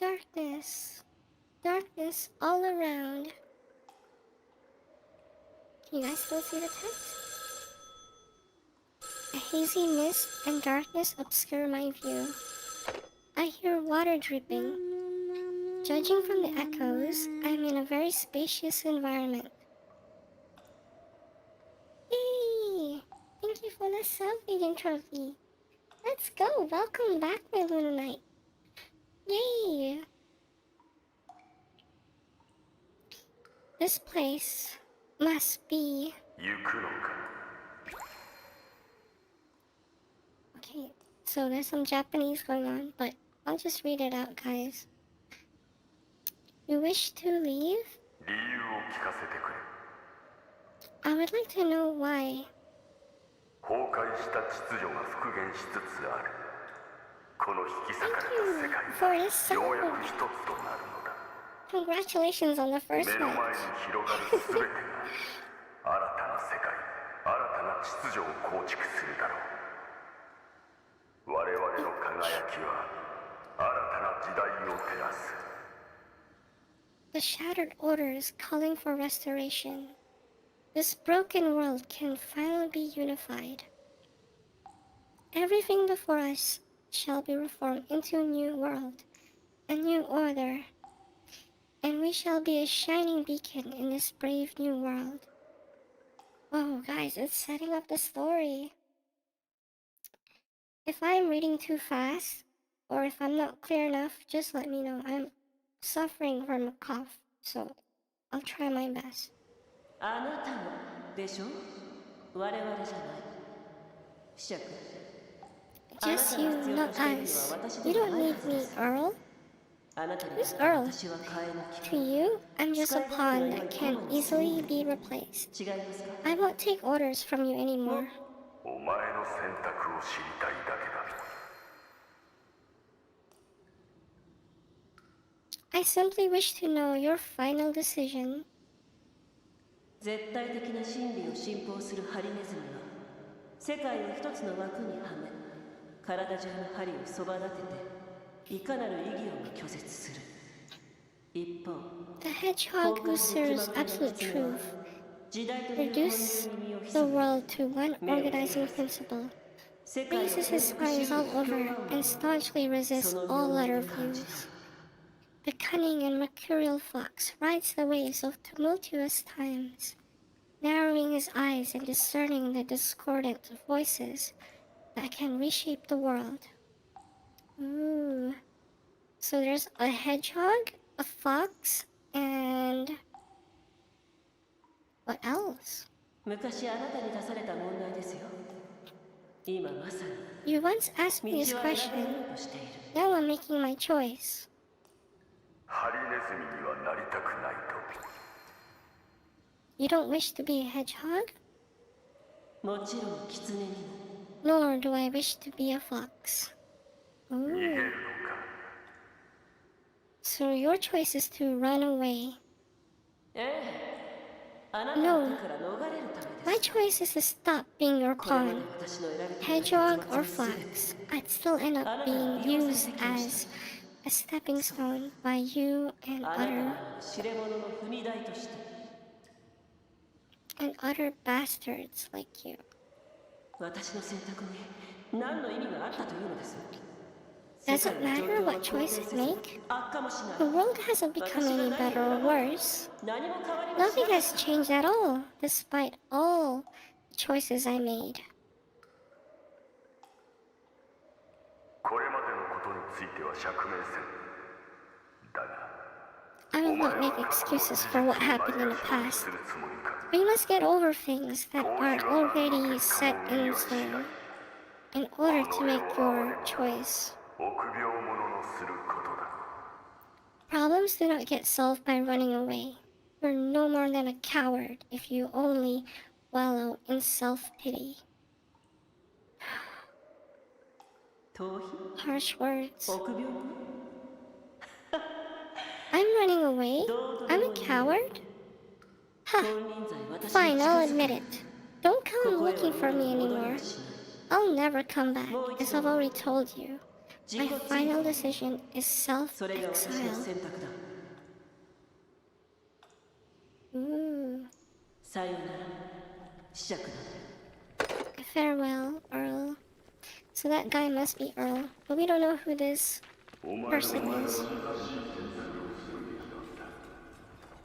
Darkness. Darkness all around. Can you guys still see the text? A hazy mist and darkness obscure my view. I hear water dripping. Judging from the echoes, I'm in a very spacious environment. Yay! Thank you for the self-eating trophy. Let's go! Welcome back, my Luna Knight. Yay! This place must be... Okay, so there's some Japanese going on, but I'll just read it out, guys. You wish to leave? I would like to know why. Thank you for this song. Congratulations on the first match. The shattered order is calling for restoration. This broken world can finally be unified. Everything before us shall be reformed into a new world, a new order, and we shall be a shining beacon in this brave new world. Whoa, guys, it's setting up the story. If I'm reading too fast, or if I'm not clear enough, just let me know. I'm suffering from a cough, so I'll try my best. Just you, not us. You don't need me, Earl. Who's Earl? To you, I'm just a pawn that can't easily be replaced. I won't take orders from you anymore. I simply wish to know your final decision. We The hedgehog who serves absolute truth. Reduce the world to one organizing principle. Raises his spines all over and staunchly resists all other views. The cunning and mercurial fox rides the waves of tumultuous times, narrowing his eyes and discerning the discordant voices that can reshape the world. Ooh. So there's a hedgehog, a fox, and... what else? You once asked me this question. Now I'm making my choice. You don't wish to be a hedgehog? Nor do I wish to be a fox. Ooh. So your choice is to run away. No. My choice is to stop being your pawn. Hedgehog or fox, I'd still end up being used as a stepping stone by you and utter bastards like you. Doesn't matter what choice I make. The world hasn't become any better or worse. Nothing has changed at all, despite all the choices I made. I will not make excuses for what happened in the past. We must get over things that aren't already set in stone in order to make your choice. Problems do not get solved by running away. You're no more than a coward if you only wallow in self-pity. Harsh words. I'm running away? I'm a coward? Huh. Fine, I'll admit it. Don't come looking for me anymore. I'll never come back, as I've already told you. My final decision is self-exile. Ooh. Farewell, Earl. So that guy must be Earl, but we don't know who this person is.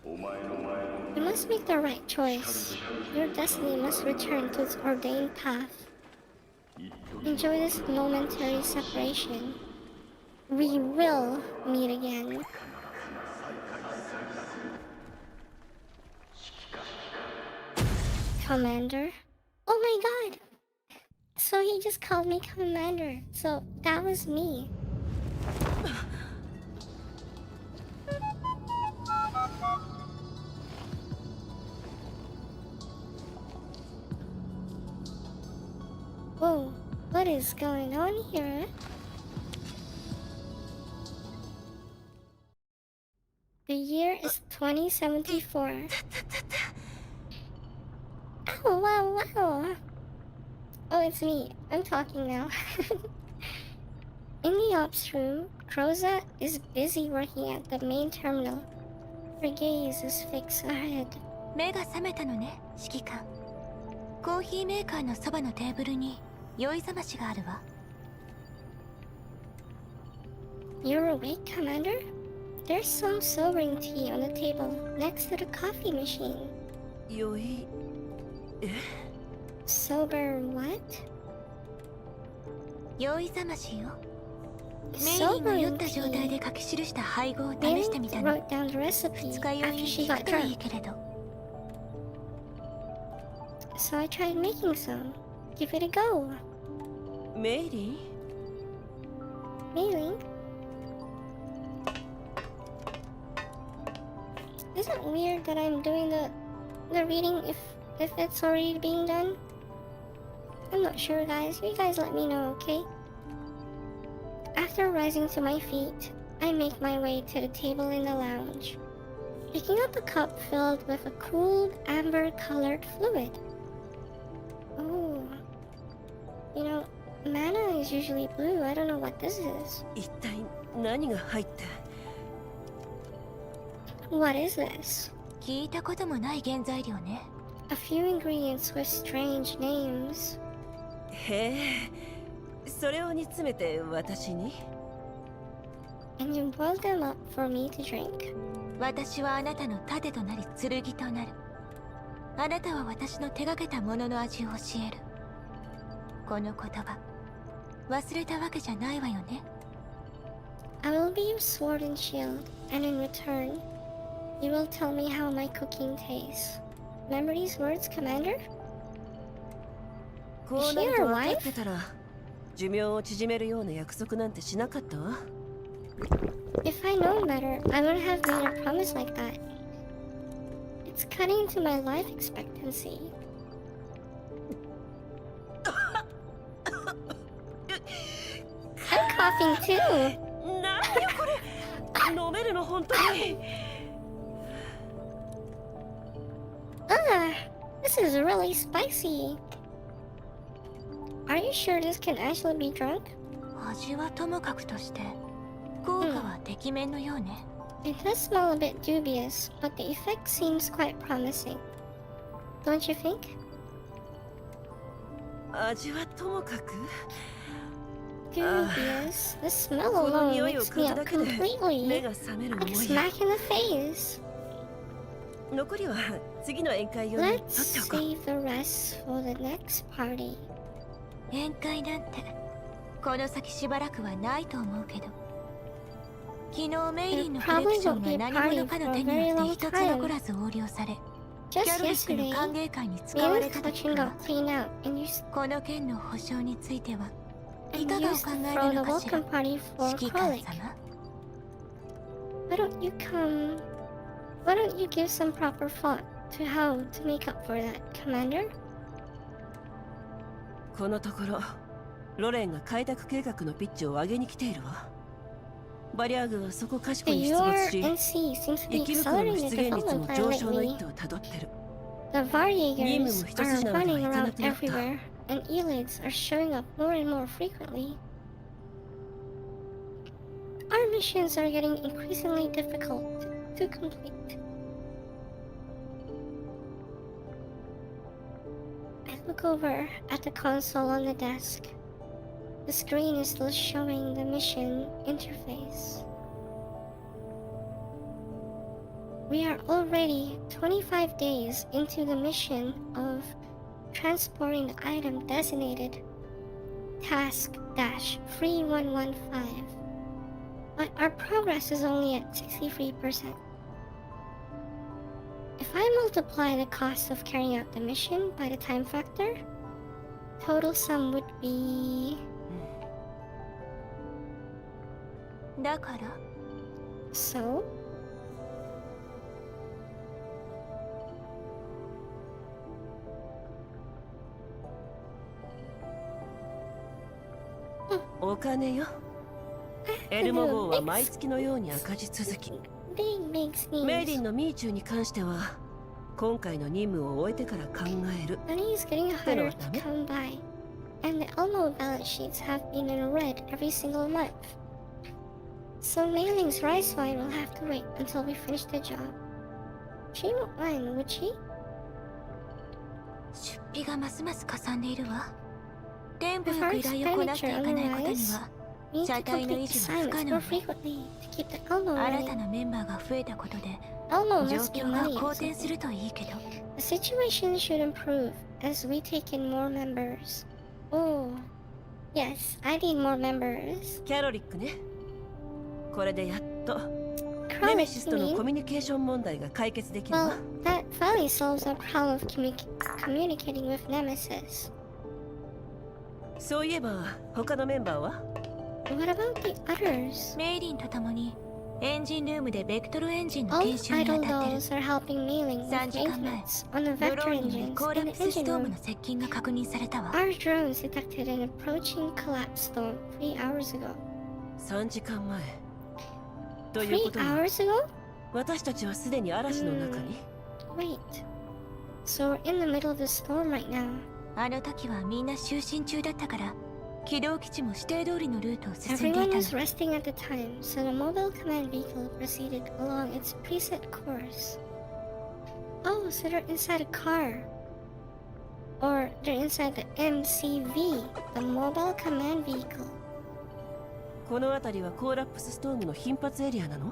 You must make the right choice. Your destiny must return to its ordained path. Enjoy this momentary separation. We will meet again. Commander? Oh my god! So he just called me Commander. So that was me. Whoa, what is going on here? The year is 2074. Oh, wow, wow. Oh, it's me. I'm talking now. In the ops room, Croza is busy working at the main terminal. Her gaze is fixed ahead. 目が覚めたのね、指揮官。コーヒーメーカーのそばのテーブルに酔いざましがあるわ。You're awake, Commander? There's some sobering tea on the table next to the coffee machine. 酔い... Sober what? 酔いざましよ。メイリンが酔った状態で書き記した配合を試してみたの。wrote down the recipe 二日酔い after に she 効 got くといい drunk. けれど。So I tried making some. Give it a go. メイリン? Mailing? Is it weird that I'm doing the reading if it's already being done? I'm not sure, guys. You guys let me know, okay? After rising to my feet, I make my way to the table in the lounge, picking up a cup filled with a cool amber-colored fluid. Oh, you know, mana is usually blue. I don't know what this is. 一体何が入って... What is this? 聞いたこともない原材料ね。A few ingredients with strange names. へえ、それを煮詰めて私に? And you boiled them up for me to drink. 私はあなたの盾となり剣となる。あなたは私の手がけたものの味を教える。この言葉、忘れたわけじゃないわよね。I will be your sword and shield, and in return, you will tell me how my cooking tastes. Remember these words, Commander? こうなると分かってたら、寿命を縮めるような約束なんてしなかったわ。If I known better, I would have made a promise like that. It's cutting into my life expectancy. I'm coughing too. 何よこれ。飲めるの本当に。This is really spicy. Are you sure this can actually be drunk? 味はともかくとして、効果はてきめんのようね。It does smell a bit dubious, but the effect seems quite promising. Don't you think? 味はともかく。Dubious. The smell alone wakes me up completely. 目が覚める Like a 思いや。 smack in the face. 残りは次の宴会用に取 Let's っておこう。 save the rest for the next party. 宴会なんてこの先しばらくはないと思うけど、昨日メイリンのコレクションが何者かの手によって一つ残らず横領され、キ Just ャロリックの yesterday, 歓迎会に使わ May's れたと聞 collection くわ。 got cleaned out, and you この件の保証についてはい and かがお used 考 to え throw な the のかしら、 welcome party for 指揮官 Kralik. 様。 Why don't you come? Why don't you give some proper thought to how to make up for that, Commander? このところロレンが開拓計画のピッチを上げに来ているわ。バリアーグはそこかしこ The に出没し、 URNC seems to be 駅向こうの accelerating 出 the 現率 development も plan 上昇の lately. 一途をたどってる。 The Varjagers Nimu are hitotsuなのでは running いかな around くなった。 everywhere, and Elids are showing up more and more frequently. この匂いを嗅ぐだけで目が覚めるもんや。 The Varjagers are running around everywhere, and Elids are showing up more and more frequently. 味はともかく。 Just our missions are getting increasingly difficult to complete. I look over at the console on the desk. The screen is still showing the mission interface. We are already 25 days into the mission of transporting the item designated Task-3115, but our progress is only at 63%. If I multiply the cost of carrying out the mission by the time factor, total sum would be... だから So? Hmm. お金よ。エルモ号は毎月のように赤字続き。Big sneeze. メイリンのミーチューに関しては、今回の任務を終えてから考える。 Money is getting harder to come by, and the Elmo balance sheets have been in red every single month. So Mailing's rice wine will have to wait until we finish the job. She won't mind, would she? 出費がますますかさんでいるわ。テンポ If よ our く依頼をこなしてい expenditure かないことに otherwise, は we need 車 to 体の complete 維 the 持は不可 assignments 能 more ね。 frequently to keep the Elmo 新 running. たなメンバーが増えたことで Elmo 状 must be 況が money. 好転するといいけど。 The situation should improve as we take in more members. Oh, yes, I need more members. キャロリックね。これでやっと Crowley, ネメシス you との mean? コミュニケーション問題が解決できるわ。 Well, that finally solves our problem of communicating with Nemesis. そういえば他のメンバーは？ What about the others? メイリンと共にエンジンルームでベクトルエンジンの All 研 the 修に当 idle たってる。 dolls are helping Mailing with 3時間前 maintenance on the ド vector ローンにより engines コー in ラ the プスス engine トーム room. の接近が確認されたわ。 Our drones detected an approaching collapse zone 3 hours ago. 3時間前。という 3ことは hours ago? 私たちはすでに嵐の中に。 Wait. So we're in the middle of the storm right now. あの時はみんな就寝中だったから軌道基地も指定通りのルートを進んでい Everyone た was の。 resting at the time, so the mobile command vehicle proceeded along its preset course. Oh, so they're inside a car. Or they're inside the MCV, the mobile command vehicle. この辺りはコーラプスストームの頻発エリアなの？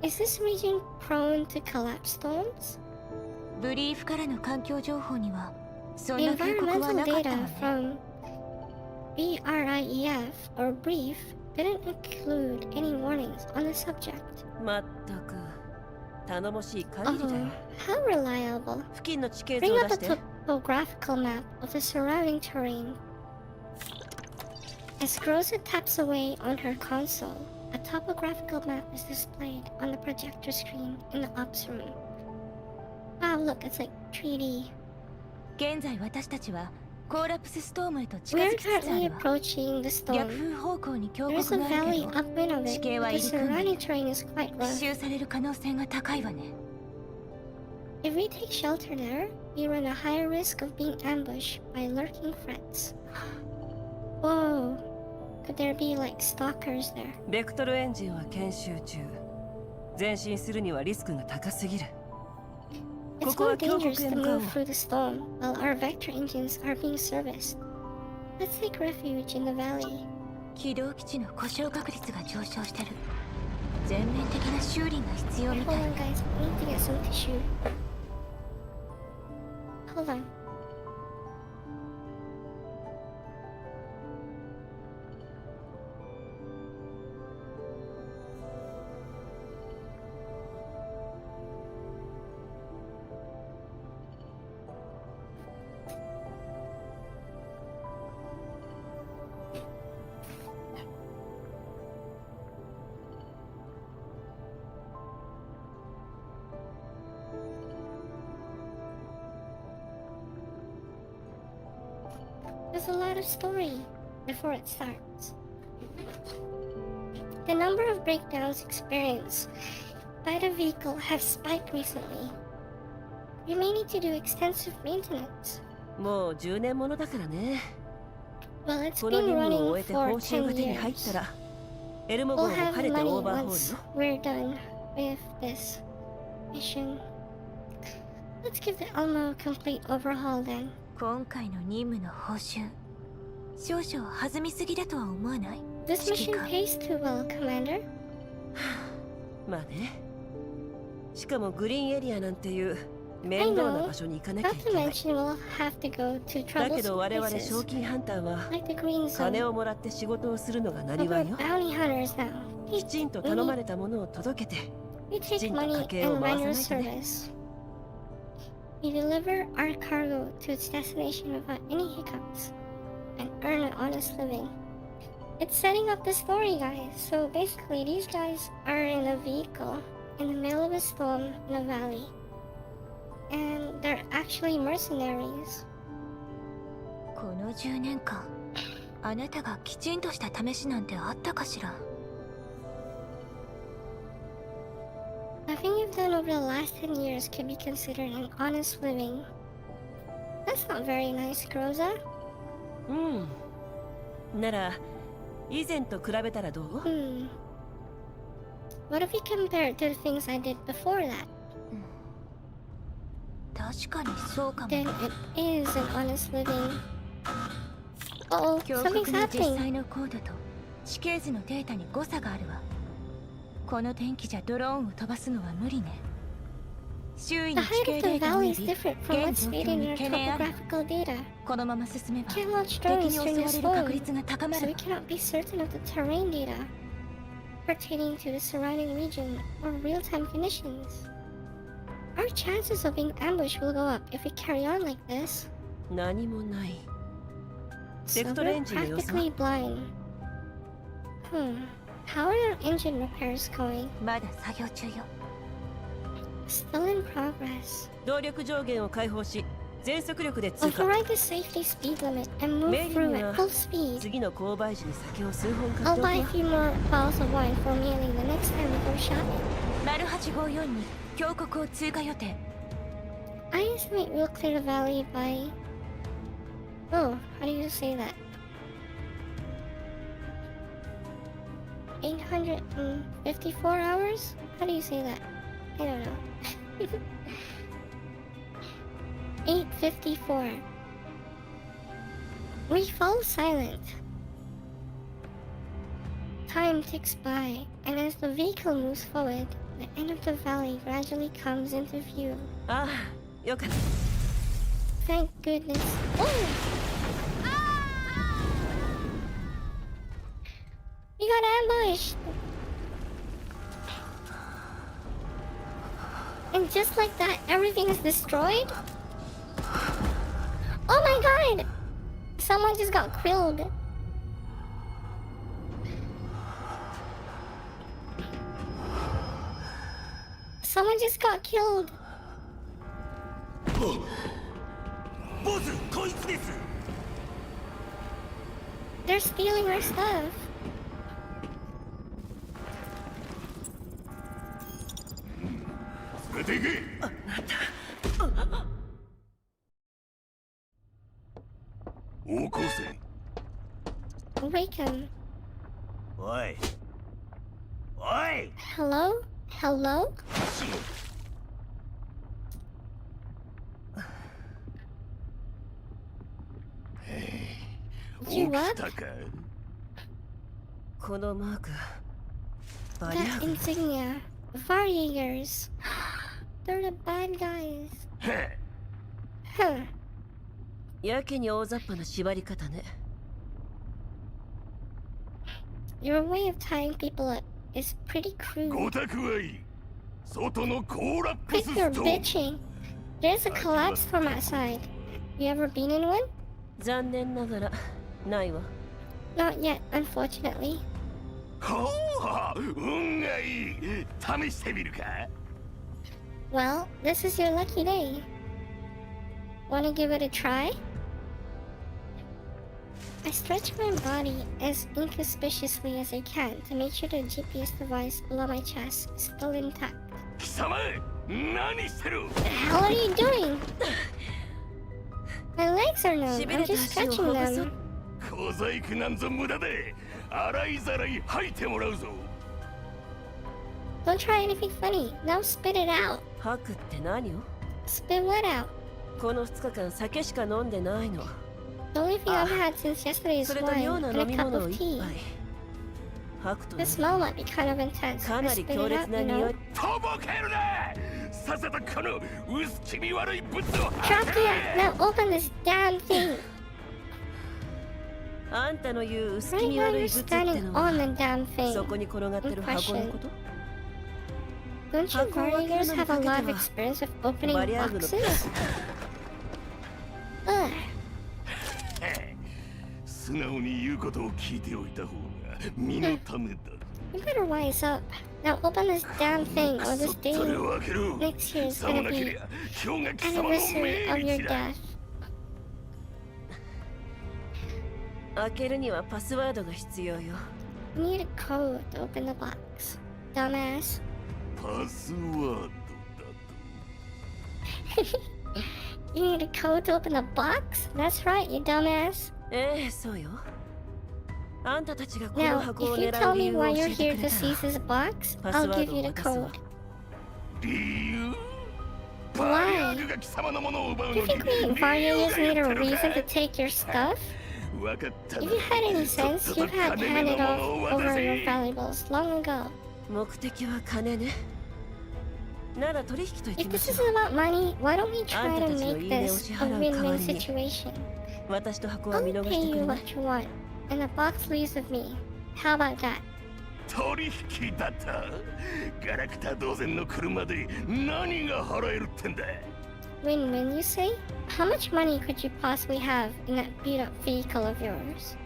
Is this region prone to collapse storms? ブリーフからの環境情報にはそん The な警告は environmental なかった data わね。 from BRIEF or Brief didn't include any warnings on the subject. まったく頼もしい限 Oh, りだよ。 how reliable. 付近の地形図 Bring を up 出 a して。 topographical map of the surrounding terrain. As Groza taps away on her console, a topographical map is displayed on the projector screen in the ops room. Wow, look, it's like 3D. 現在私たちはコーラプスストームへと近づ We're きつつあ currently るわ。 approaching the 逆 storm. 風方向に峡 There's 谷 a があるけ valley ど upwind of 地 it, 形は but 入 the り組んで surrounding terrain is quite 奇 rough. 襲される可能性が高いわね。 If we take shelter there, we run a higher risk of being ambushed by lurking threats. Whoa, could there be like stalkers there? ベクトルエンジンは研修中。前進するにはリスクが高すぎる。 It's ここは more 峡谷 dangerous へ to 向かおう。 move through the storm while our vector engines are being serviced. Let's take refuge in the valley. 軌道基地の故障確率が上昇してる。全面的な修理が必要 Wait, み hold たい on, ね。 guys. I need to get some tissue. Hold on. There's a lot of story before it starts. The number of breakdowns experienced by the vehicle has spiked recently. We may need to do extensive maintenance. もう10年ものだからね。 Well, it's この been 任務を running 終えて for 報酬が 10手に入っ years. たらエルモ号 We'll も have 晴れて money オーバーホ once ールよ。 we're done with this mission. Let's give the Elmo a complete overhaul then. 今回の任務の報酬少々弾みすぎだとは思わない？ This 指揮 mission 官 pays too well, Commander. まあね。しかもグリーンエリアなんていう面倒な場所に行かなきゃい Not け to ない。 mention we'll have to go to だけど troublesome 我々賞 places 金ハンターは like the Green 金 Zone. をもらって仕事をするのがな But りわ we're いよ。 bounty hunters now. きちんと頼まれたものを届けて We きち take んと money 家計を and 回 render さないとね。 service. We deliver our cargo to its destination without any hiccups and earn an honest living. It's setting up the story, guys. So basically, these guys are in a vehicle in the middle of a storm in a valley. And they're actually mercenaries. この10年間あなたがきちんとした試しなんてあったかしら？ Nothing you've done over the last 10 years can be considered an honest living. That's not very nice, Groza. うん。なら以前と比べたらどう？ What if we compare it to the things I did before that? 確かにそうかも。 Then it is an honest living. Uh-oh, 峡谷 something's の実 happening. 際のコードと地形図のデータに誤差があるわ。この天気じゃドローンを飛ばすのは無理ね。周囲 The の地 height 形 of デ the ータ valley 及 is び different from 現 what's 状 made 況 in に your 懸念ある。 topographical data. このまま進めば Can't launch 敵 drones に襲 during わ this れる確 storm, 率が高ま so る we わ。 cannot be certain of the terrain data pertaining to the surrounding region or real-time conditions. Our chances of being ambushed will go up if we carry on like this. 何もない。 So Vector we're engine の様子は？ practically blind. How are your engine repairs going? まだ作業中よ。 Still in progress. 動力上限を解放し全速力で通過。 Override the safety speed limit and move メイリ through に at は full speed. 次の購買時に酒を数本買っ I'll ておく buy a わ。 few more bottles of wine for Mealing the next time we go shopping. 丸854に峡谷を通過予定。 I estimate we'll clear the valley by... Oh, how do you say that? 854 hours? How do you say that? I don't know. 854. We fall silent. Time ticks by, and as the vehicle moves forward, the end of the valley gradually comes into view. ああ、よかった。 Thank goodness. Oh! We got ambushed! And just like that, everything is destroyed? Oh my god! Someone just got killed. Someone just got killed. ボス、こいつです。 They're stealing our stuff. 連れて行け。大光線。 Wake him. おい。おい。 Hello? Hello? You 起 what? きたか。このマーク。バリア That グ。 insignia. Varjagers. They're the bad guys. へ Huh. やけに大雑把な縛り方ね。 Your way of tying people up is pretty え。 crude. ごたくはいい。外のコーラック Quit ス your ストーン。 bitching. There's a collapse from outside. You ever been in one? 残念ながらないわ。 Not yet, unfortunately. ほう、運がいい。試してみるか。 Well, this is your lucky day. Wanna give it a try? I stretch my body as inconspicuously as I can to make sure the GPS device below my chest is still intact. 貴様、何してる。 The hell are you doing? My legs are numb. しび I'm れた just 足を stretching ほぐそ them. こ小細工なんぞ無駄で洗いざらい吐いてもらうぞ。 Don't try anything funny. Now spit it out. 吐くって何を？ Spit what out? この2日間酒しか飲んでないの。 The only thing I've had since yesterday is それと wine 妙な and 飲 a み cup 物を of 1 tea. 杯。吐くと The smell might be kind of intense. か I なり spit 強 it 烈 out, な you 匂 know. い。とぼけるな。さっさとこの薄気味悪い物を Drop the Now open this damn thing. あんたの言う薄気 Right 味 now 悪い you're 物って standing の on は the damn そ thing. こに転がってる箱のこと？ Don't you 箱を開ける warriors のに have か a け lot て of は experience with opening バリアーグの boxes? Ugh. 素直に言うことを聞いておいた方が身のためだ。 You better wise up. Now open this damn thing or そ this っ day とれを開ける。 next year is さも gonna なけ be りゃ氷河貴様の anniversary of 命 your 日だ。 death. 開けるにはパスワードが必要よ。 You need a code to open the box. Dumbass. パスワードだと。 You need a code to open the box? That's right, you dumbass. ええ、そうよ。あんたたちがこの Now, 箱を if you 狙 tell う理 me 由を why 教 you're えて here く to れた seize ら this box, パス I'll ワー give ド you を the 渡すわ code. 理由？バリアーグが貴様のものを奪う Do の you に think we 理由が Varriers need やって a る reason か to take your stuff? わかったな。 If you had any sense, とっ you'd とと have 金目 handed のも off のを over 渡 your せ。 valuables long ago. 目的は金ね。なら取引とい If きま this しょ is about money, why don't we try to あんたたちの make いいねを this 支 a 払う代わ win-win りに situation? う。私と箱は I'll 見逃し pay てく you れね。 what you want, and the box leaves with me. How about that? 取引だった。ガラクタ同然の車で何が払えるってんだ。 Win-win, you say? How much money could you possibly have in that beat-up vehicle of yours?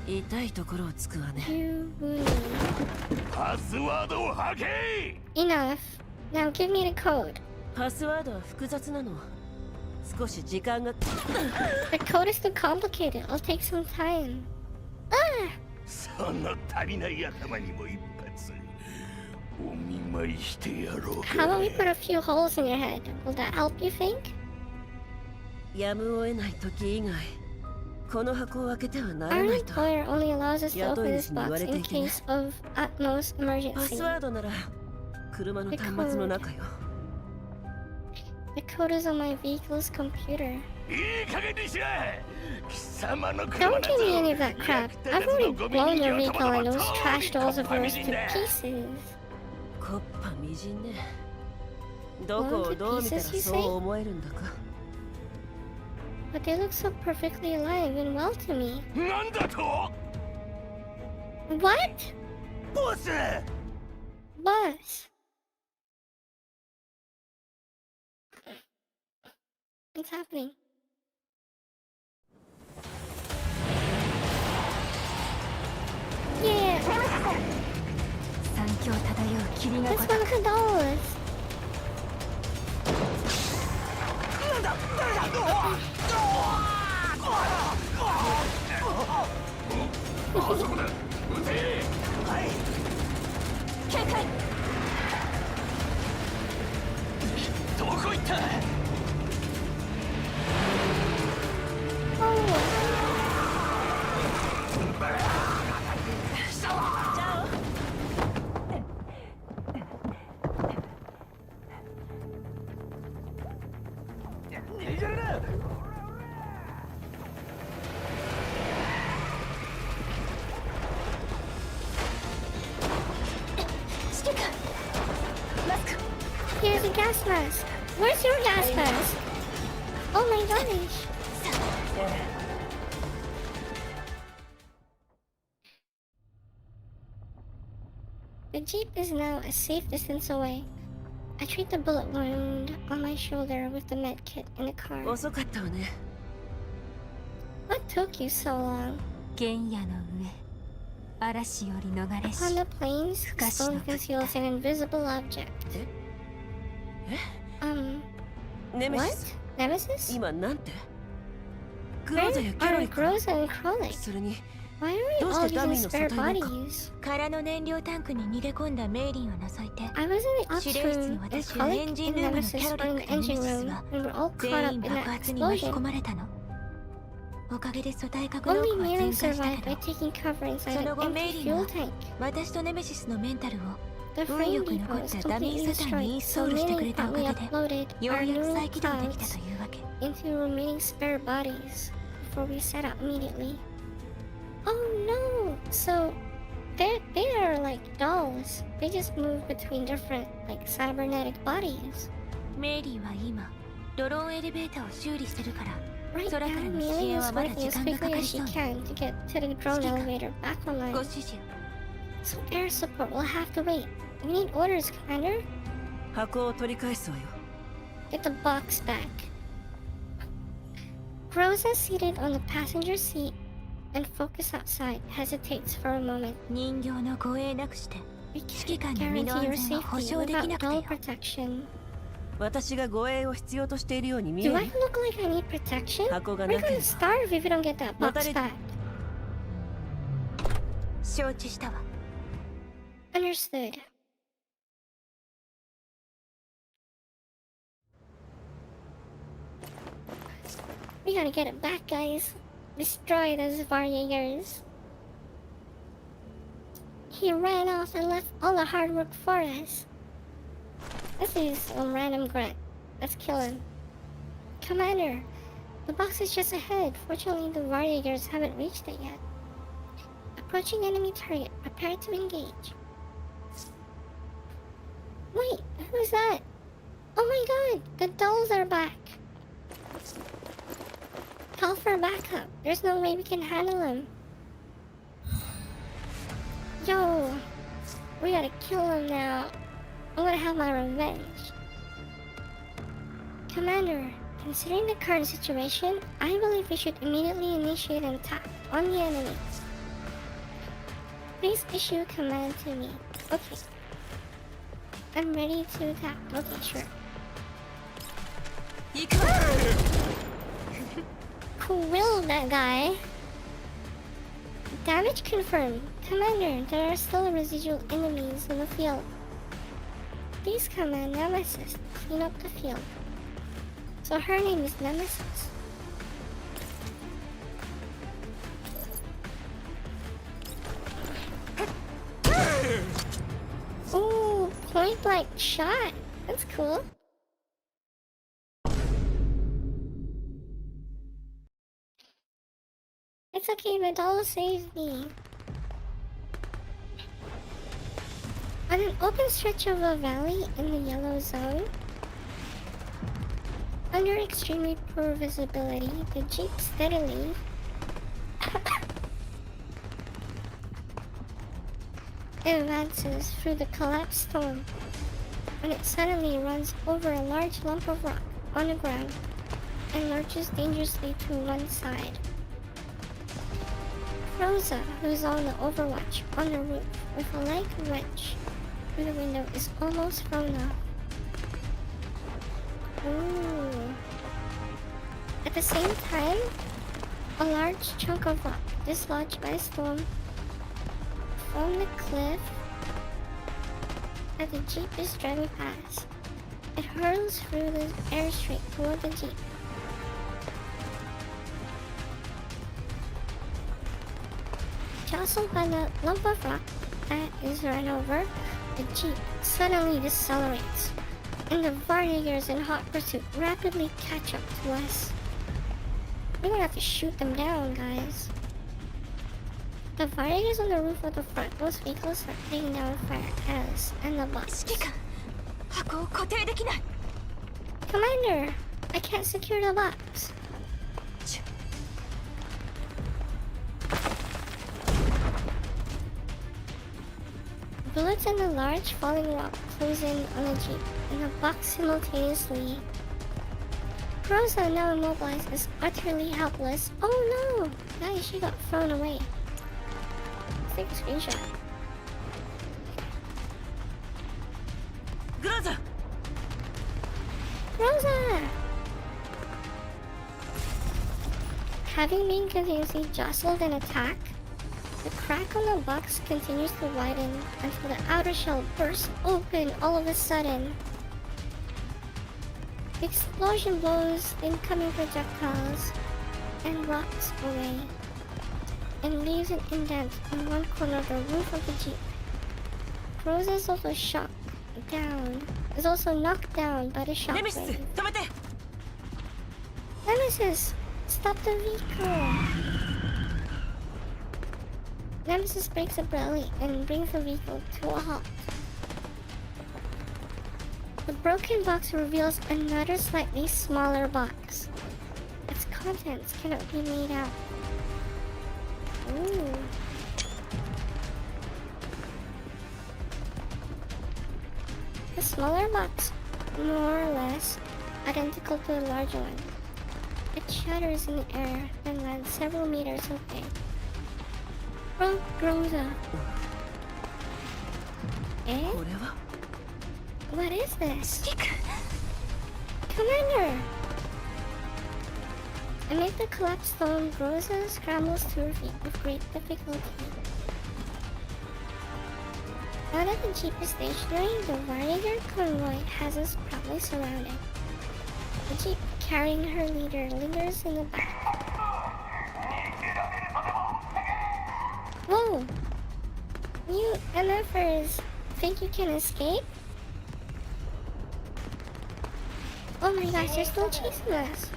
痛いところをつくわね。 You win. パスワードを吐け。 Enough. Now give me the code. パスワードは複雑なの。少し時間が。 The code is too complicated. It'll take some time. Ah! その足りない頭にも一発お見舞いしてやろう How か。 about we put a few holes in your head? Will that help, you think? やむを得ない時以外、この箱を開けてはなら Our ないと。 employer only allows us to Yeah, open this don't box listen in to what I case of utmost パ emergency. スワードなら車の端末の中よ。 The code is on my vehicle's computer. いい加減にしろ。貴様の車 Don't give me any of that crap. I've already blown your vehicle and those trash dolls of yours to pieces. コッパみじんね。どこをどう見たらそう思えるんだか。 But they look so perfectly alive and well to me. なんだと？ What? ボス。 Boss? What's happening? Yeah, 三峡漂う霧が that's one of the dolls. あそこだ。撃て。はい。警戒。どこ行った？ Oh, 逃げるな。 指揮官。マスク。 here's a gas mask. Where's your gas mask? Oh my gosh. The jeep is now a safe distance away. I treat the bullet wound on my shoulder with the med kit in the car. 遅かったわね。 What took you so long? 原野の上。嵐より逃れし。 On the plains, stone conceals an invisible object. ネメシ What? ス、 Nemesis? 今なんて？グローザや Where キャロ are リか。 Groza and Krollik? それに Why are we どうし all てダ using ミーの spare 素体なんか。 bodies? 空の燃料タンクに逃げ込んだメイリンを除いて I was in the ops 指令室 room に and 私は Krollik エンジン and ルームの Nemesis キャロ were リ in ッ the クとネ engine メシス room は and we're all 全 caught 員 up in 爆 that 発に巻き込 explosion. まれたの。おかげで組対格 Only 能力は Miriam 全開した survived け by ど、 taking cover inside そ an の後メイ empty リー fuel は tank. 私とネメシスのメンタルを The 運 frame よく depot 残っ was たダミ completely ーサタンにイン destroyed, スト so ールしてく Miriam れたおか promptly げで、 uploaded よう our やく new 再起動できた clouds というわけ。 into remaining spare bodies before we set out immediately. Oh no! So they are like dolls. They just move between different like cybernetic bodies. メイリーは今ドローンエレベーターを修理してるから、 Right 空から now, の支 Miriam 援 is はまだ working 時 as 間がか quickly か as り she そうね。 can to get to the drone elevator back ご online. 指示を。 So air support will have to wait. We need orders, Commander. 箱を取り返すわよ。 Get the box back. Rosa, seated on the passenger seat and focus outside, hesitates for a moment. 人形の護衛なくして We 指揮 can't 官の身の guarantee 安 your 全は保 safety 証でき without なくて doll よ。 protection. 私が護衛を必要としているように見え Do る I look like I need protection? 箱が We're なけれ gonna ば starve if we don't get that box back. 承知したわ。 Understood. We gotta get it back, guys. Destroy those Varjagers. He ran off and left all the hard work for us. This is some random grunt. Let's kill him. Commander, the box is just ahead. Fortunately, the Varjagers haven't reached it yet. Approaching enemy target. Prepare to engage. Wait, who's that? Oh my god, the dolls are back. Call for backup. There's no way we can handle them. Yo, we gotta kill him now. I'm gonna have my revenge. Commander, considering the current situation, I believe we should immediately initiate an attack on the enemy. Please issue a command to me. Okay. I'm ready to attack. Okay, sure. Quill that guy. Damage confirmed. Commander, there are still residual enemies in the field. Please command Nemesis to clean up the field. So her name is Nemesis. Ooh, point blank shot. That's cool. It's okay, the doll saved me. On an open stretch of a valley in the yellow zone, under extremely poor visibility, the jeep steadily advances through the collapsed storm when it suddenly runs over a large lump of rock on the ground and lurches dangerously to one side. Rosa, who's on the overwatch on the roof with a leg wrench through the window, is almost thrown off. Ooh. At the same time, a large chunk of rock dislodged by a storm from the cliff that the jeep is driving past. It hurls through the airstrip toward the jeep. Jostled by the lump of rock that is run over, the jeep suddenly decelerates, and the Varjagers in hot pursuit rapidly catch up to us. We're gonna have to shoot them down, guys. The Varjagers on the roof of the frontmost vehicles start laying down fire at us and the box. 指揮官、箱を固定できない。 Commander, I can't secure the box. Bullets and the large falling rock close in on the jeep and the box simultaneously. Rosa, now immobilized, is utterly helpless. Oh no! Guys, she got thrown away. Let's take a screenshot. Groza! Rosa! Having been continuously jostled and attacked, the crack on the box continues to widen until the outer shell bursts open all of a sudden. The explosion blows incoming projectiles and walks away and leaves an indent on one corner of the roof of the jeep. Rosa is also knocked down by the shockwave. Nemesis, stop the vehicle! Nemesis breaks a belly and brings the vehicle to a halt. The broken box reveals another slightly smaller box. Its contents cannot be made out. Ooh. The smaller box, more or less identical to the larger one. It shatters in the air and lands several meters away. Front Rosa. Eh? What is this? Commander! Amid the collapsed stone, Rosa scrambles to her feet with great difficulty. Now that the jeep is stationary, the warrior convoy has us proudly surrounded. The jeep, carrying her leader, lingers in the back. Whoa! You MFers think you can escape? Oh my gosh, they're still chasing us.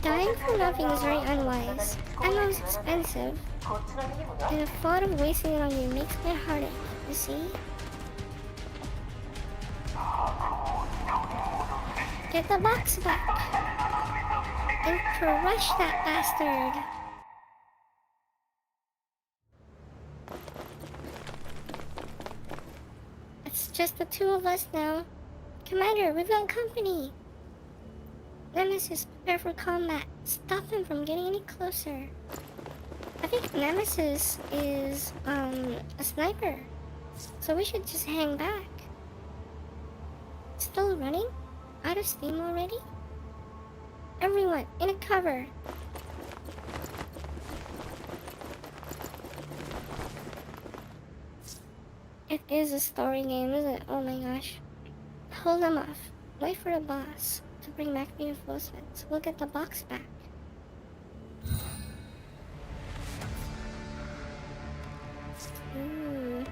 Dying for nothing is very unwise. Ammo is expensive. And the thought of wasting it on you makes my heart ache, you see? Get the box back! And crush that bastard! It's just the two of us now. Commander, we've got company! Nemesis, prepare for combat. Stop him from getting any closer. I think Nemesis is, a sniper. So we should just hang back. Still running? Out of steam already? Everyone, in a cover! It is a story game, isn't it? Oh my gosh. Hold them off. Wait for the boss to bring back reinforcements. We'll get the box back. Ooh.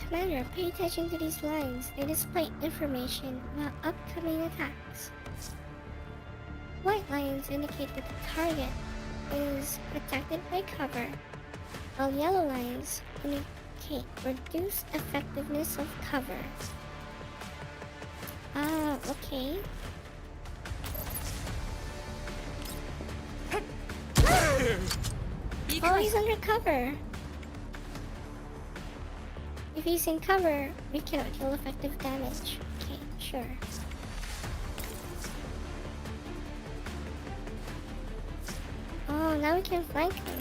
Commander, pay attention to these lines. They display information about upcoming attacks. White lines indicate that the target is protected by cover, while yellow lines indicate reduced effectiveness of cover. Ah, okay. Oh, he's under cover. If he's in cover, we cannot deal effective damage. Okay, sure. Oh, now we can flank him.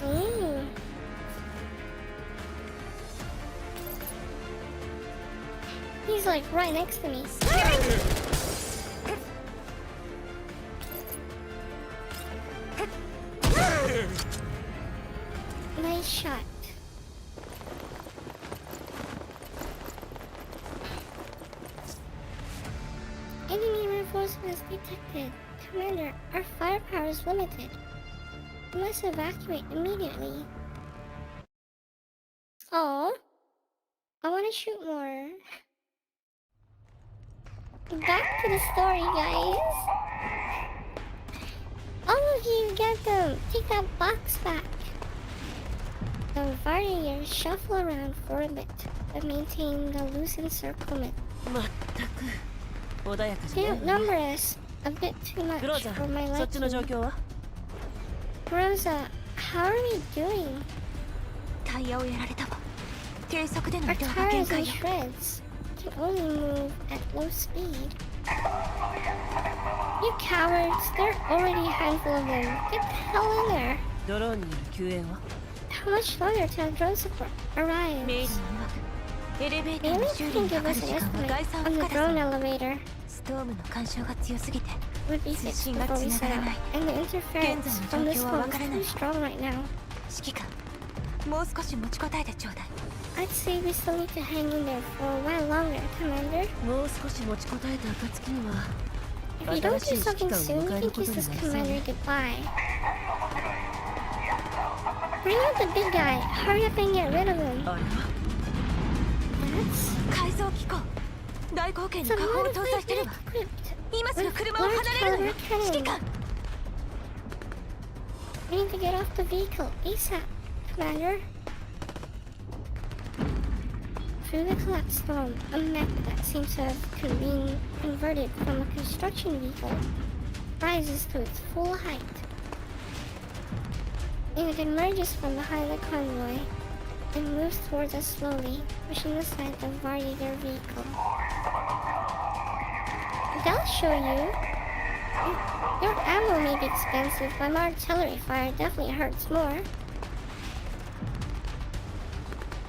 Ooh. He's like right next to me. Nice shot. Enemy reinforcements detected. Commander, our firepower is limited. We must evacuate immediately. Oh, I want to shoot more. Back to the story, guys. All of you, get them. Take that box back. The warriors shuffle around for a bit, but maintain the loose encirclement. They outnumber us a bit too much for my liking. Rosa, how are we doing? Our tires in shreds. Can only move at low speed. You cowards, there are already a handful of them. Get the hell in there. How much longer till drone support arrives? Maybe you can give us an estimate on the drone elevator. would be fixed before we set out, and the interference from this phone is too strong right now. I'd say we still need to hang in there for a while longer, Commander. もう少し持ちこたえた暁には If you don't do something soon, we can kiss this commander goodbye. Bring out the big guy. Hurry up and get rid of him. That's... It's a modified equipped with large caliber cannon. We need to get off the vehicle ASAP, Commander. Through the collapsed storm, a mech that seems to have been converted from a construction vehicle rises to its full height. It emerges from behind the convoy and moves towards us slowly, pushing aside the Vardiger vehicle. They'll show you. Your ammo may be expensive, but my artillery fire definitely hurts more.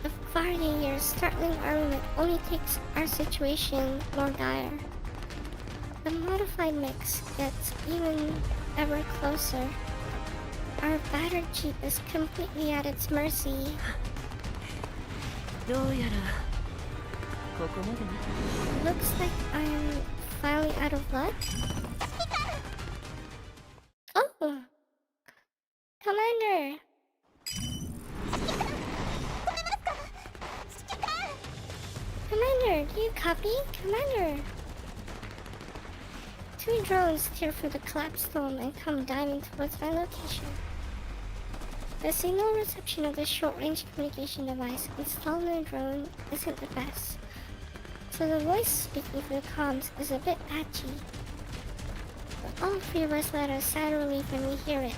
The Vardiger's startling armament only takes our situation more dire. The modified mix gets even ever closer. Our battered jeep is completely at its mercy. どうやらここまでね。 Looks like I'm finally out of luck. Oh! Commander! Commander, do you copy? Commander! Two drones steer through the collapsed dome and come diving towards my location. The signal reception of the short-range communication device installed in the drone isn't the best, so the voice speaking through the comms is a bit patchy. But all three of us let a sad relief when we hear it.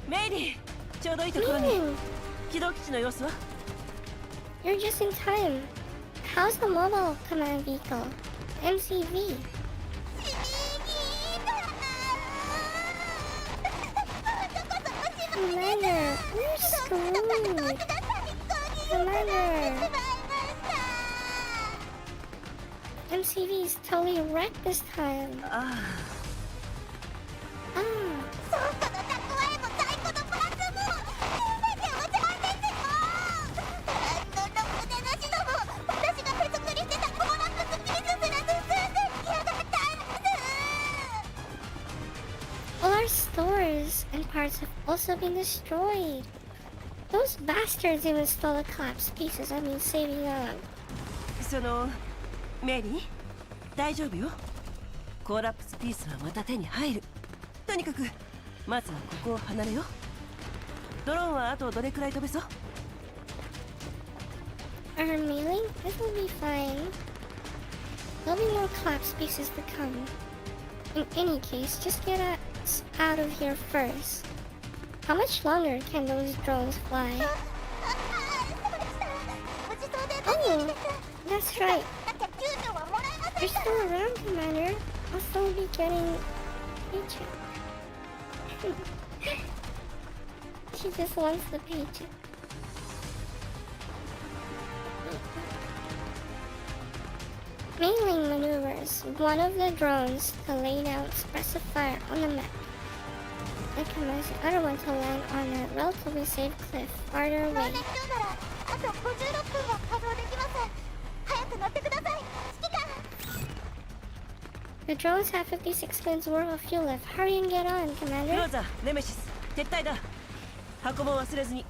メイリー、ちょうどいいところに。起動基地の様子は？ You're just in time. How's the mobile command vehicle? MCV. Commander, we're screwed. Commander. MCV's totally wrecked this time. Ah. All our stores and parts have also been destroyed. Those bastards even stole the collapsed pieces I've been saving up. そのメリー、大丈夫よ。コーラプスピースはまた手に入る。とにかくまずはここを離れよう。ドローンはあとどれくらい飛べそう？ Our mailing? This will be fine. There'll be more collapsed pieces to come. In any case, just get us out of here first. How much longer can those drones fly? Oh, that's right. You're still around, Commander. I'll still be getting paycheck. She just wants the paycheck. Mailing maneuvers one of the drones to lay down expressive fire on the map and commands the other one to land on a relatively safe cliff farther away. The drones have 56 minutes worth of fuel left. Hurry and get on, Commander. Rosa, Nemesis, 撤退だ。箱も忘れずに。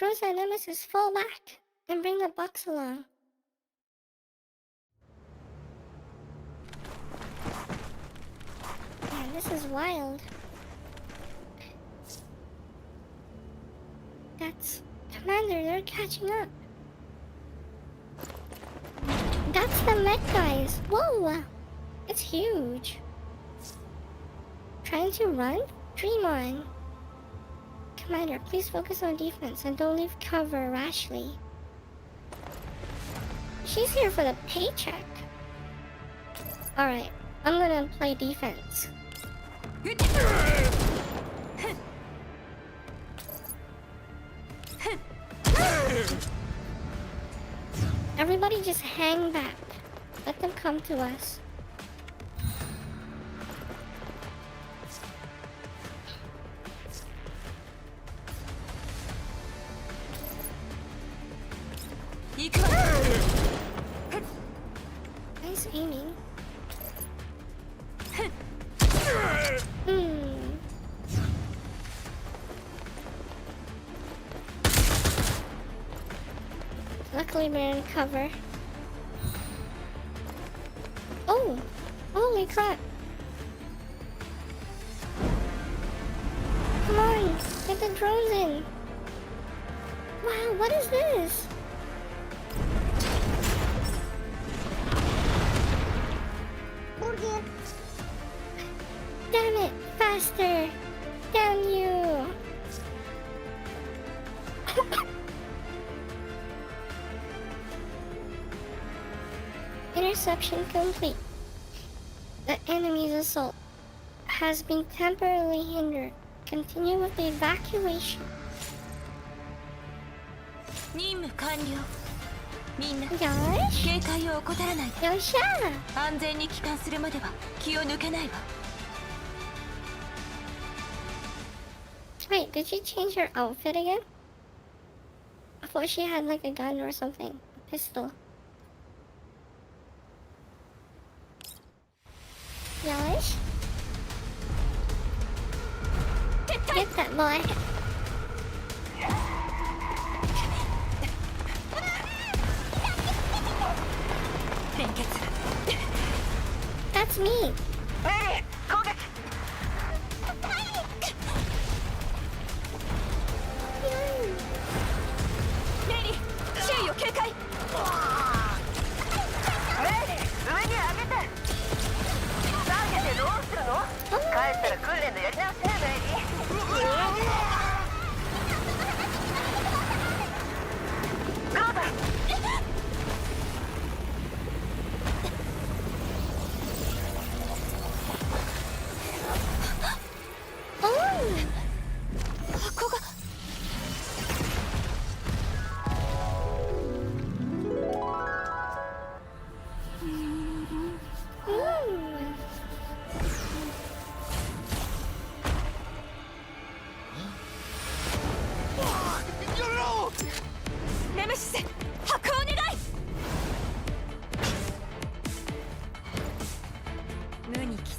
Rosa and Nemesis, fall back and bring the box along. Man, this is wild. That's... Commander, they're catching up. That's the mech guys. Whoa! It's huge. Trying to run? Dream on. Commander, please focus on defense and don't leave cover rashly. She's here for the paycheck. Alright, I'm gonna play defense. Everybody just hang back. Let them come to us. 行くわ。Nice aiming. Luckily we're in cover. Oh! Holy crap! Come on! Get the drones in! Wow, what is this? Damn it! Faster! Damn you! Interception complete. The enemy's assault has been temporarily hindered. Continue with the evacuation. 任務完了。みんな、よーし。警戒を怠らないで。よっしゃ安全に帰還するまでは気を抜けないわ。Wait, did she change her outfit again? I thought she had like a gun or something. A pistol. Yosh? Get that boy. That's me. Mary, 攻撃。メリー、周囲を警戒。メリー、上に上げて。下げてどうするの？帰ったら訓練のやり直しね、メリー。ゴーだ。箱が。ネメシス、箱をお願い。無にキス。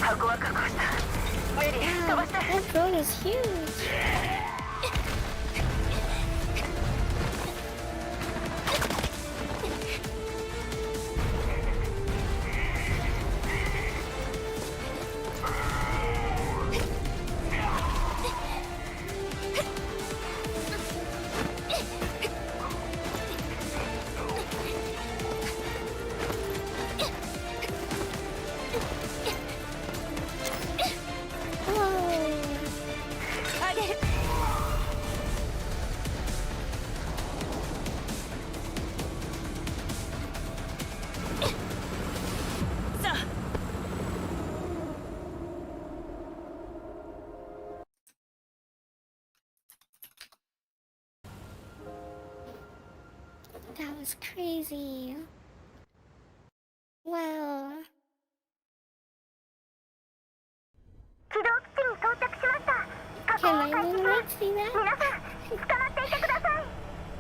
箱は確保した。メリー、飛ばして。 That drone is huge. That was crazy. Wow. 起動基地に到着しました。 Can my moonlight see that? 皆さん、捕まっていてください。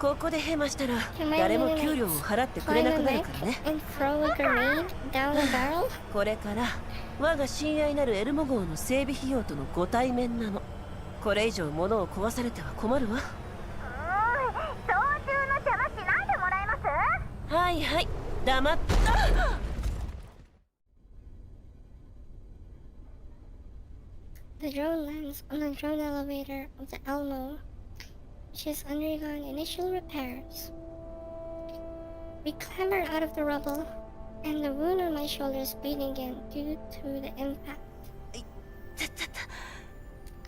ここでヘマしたら Can my 誰も moonlight 給料を払ってくれ climb な a くなる neck からね。 and throw a grenade down a barrel? これから我が親愛なるエルモ号の整備費用とのご対面なの。これ以上物を壊されては困るわ。操縦の邪魔しないでもらえます？はいはい、黙っ。The drone lands on the drone elevator of the Elmo, which has undergone initial repairs. We clamber out of the rubble, and the wound on my shoulder is bleeding again due to the impact.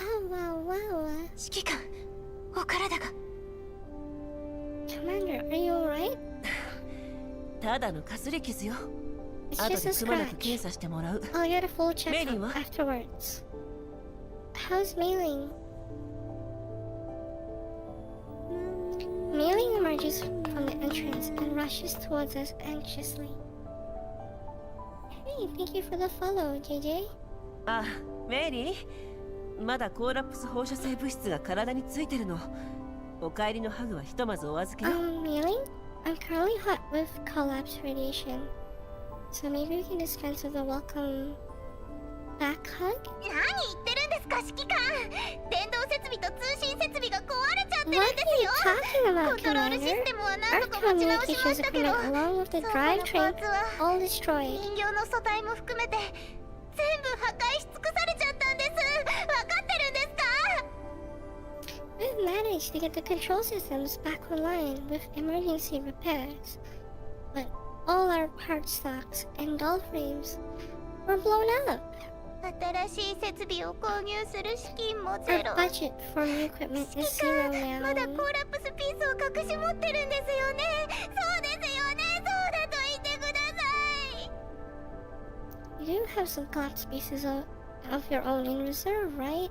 Oh wow wow. 指揮官、お体が。Commander, are you alright? ただのかすり傷よ。 It's 後 just で a くまなく scratch. 検査してもらう。 I'll get a full checkup Mei-Ling, what? afterwards. How's Mei-Ling? Mei-Ling emerges from the entrance and rushes towards us anxiously. Hey, thank you for the follow, JJ. あ、メイリー、まだコーラプス放射性物質が体についてるの。お帰りのハグはひとまずお預けよ。Mei-Ling? I'm currently hot with collapse radiation. So maybe we can dispense with a welcome back hug? 何言ってるんですか指揮官。電動設備と通信設備が壊れちゃってるん What で are す you よ。 talking コ about, ントロールシス Commander? テムは Our 何とか持ち直しま communications したけど、 equipment along with the 倉庫のパー drivetrain ツは all destroyed. 人形の素体も含めて全部破壊し尽くされちゃったんです。わかってるんですか？ We've managed to get the control systems back online with emergency repairs, but all our part stocks and doll frames were blown up. 新しい設備を購入する資金もゼ Our ロ。 budget for new equipment is 指 zero 揮官、まだ now. コーラプスピースを隠し持ってるんですよね。そうですよね。そうだと言ってください。 You do have some collapse pieces of your own in reserve, right?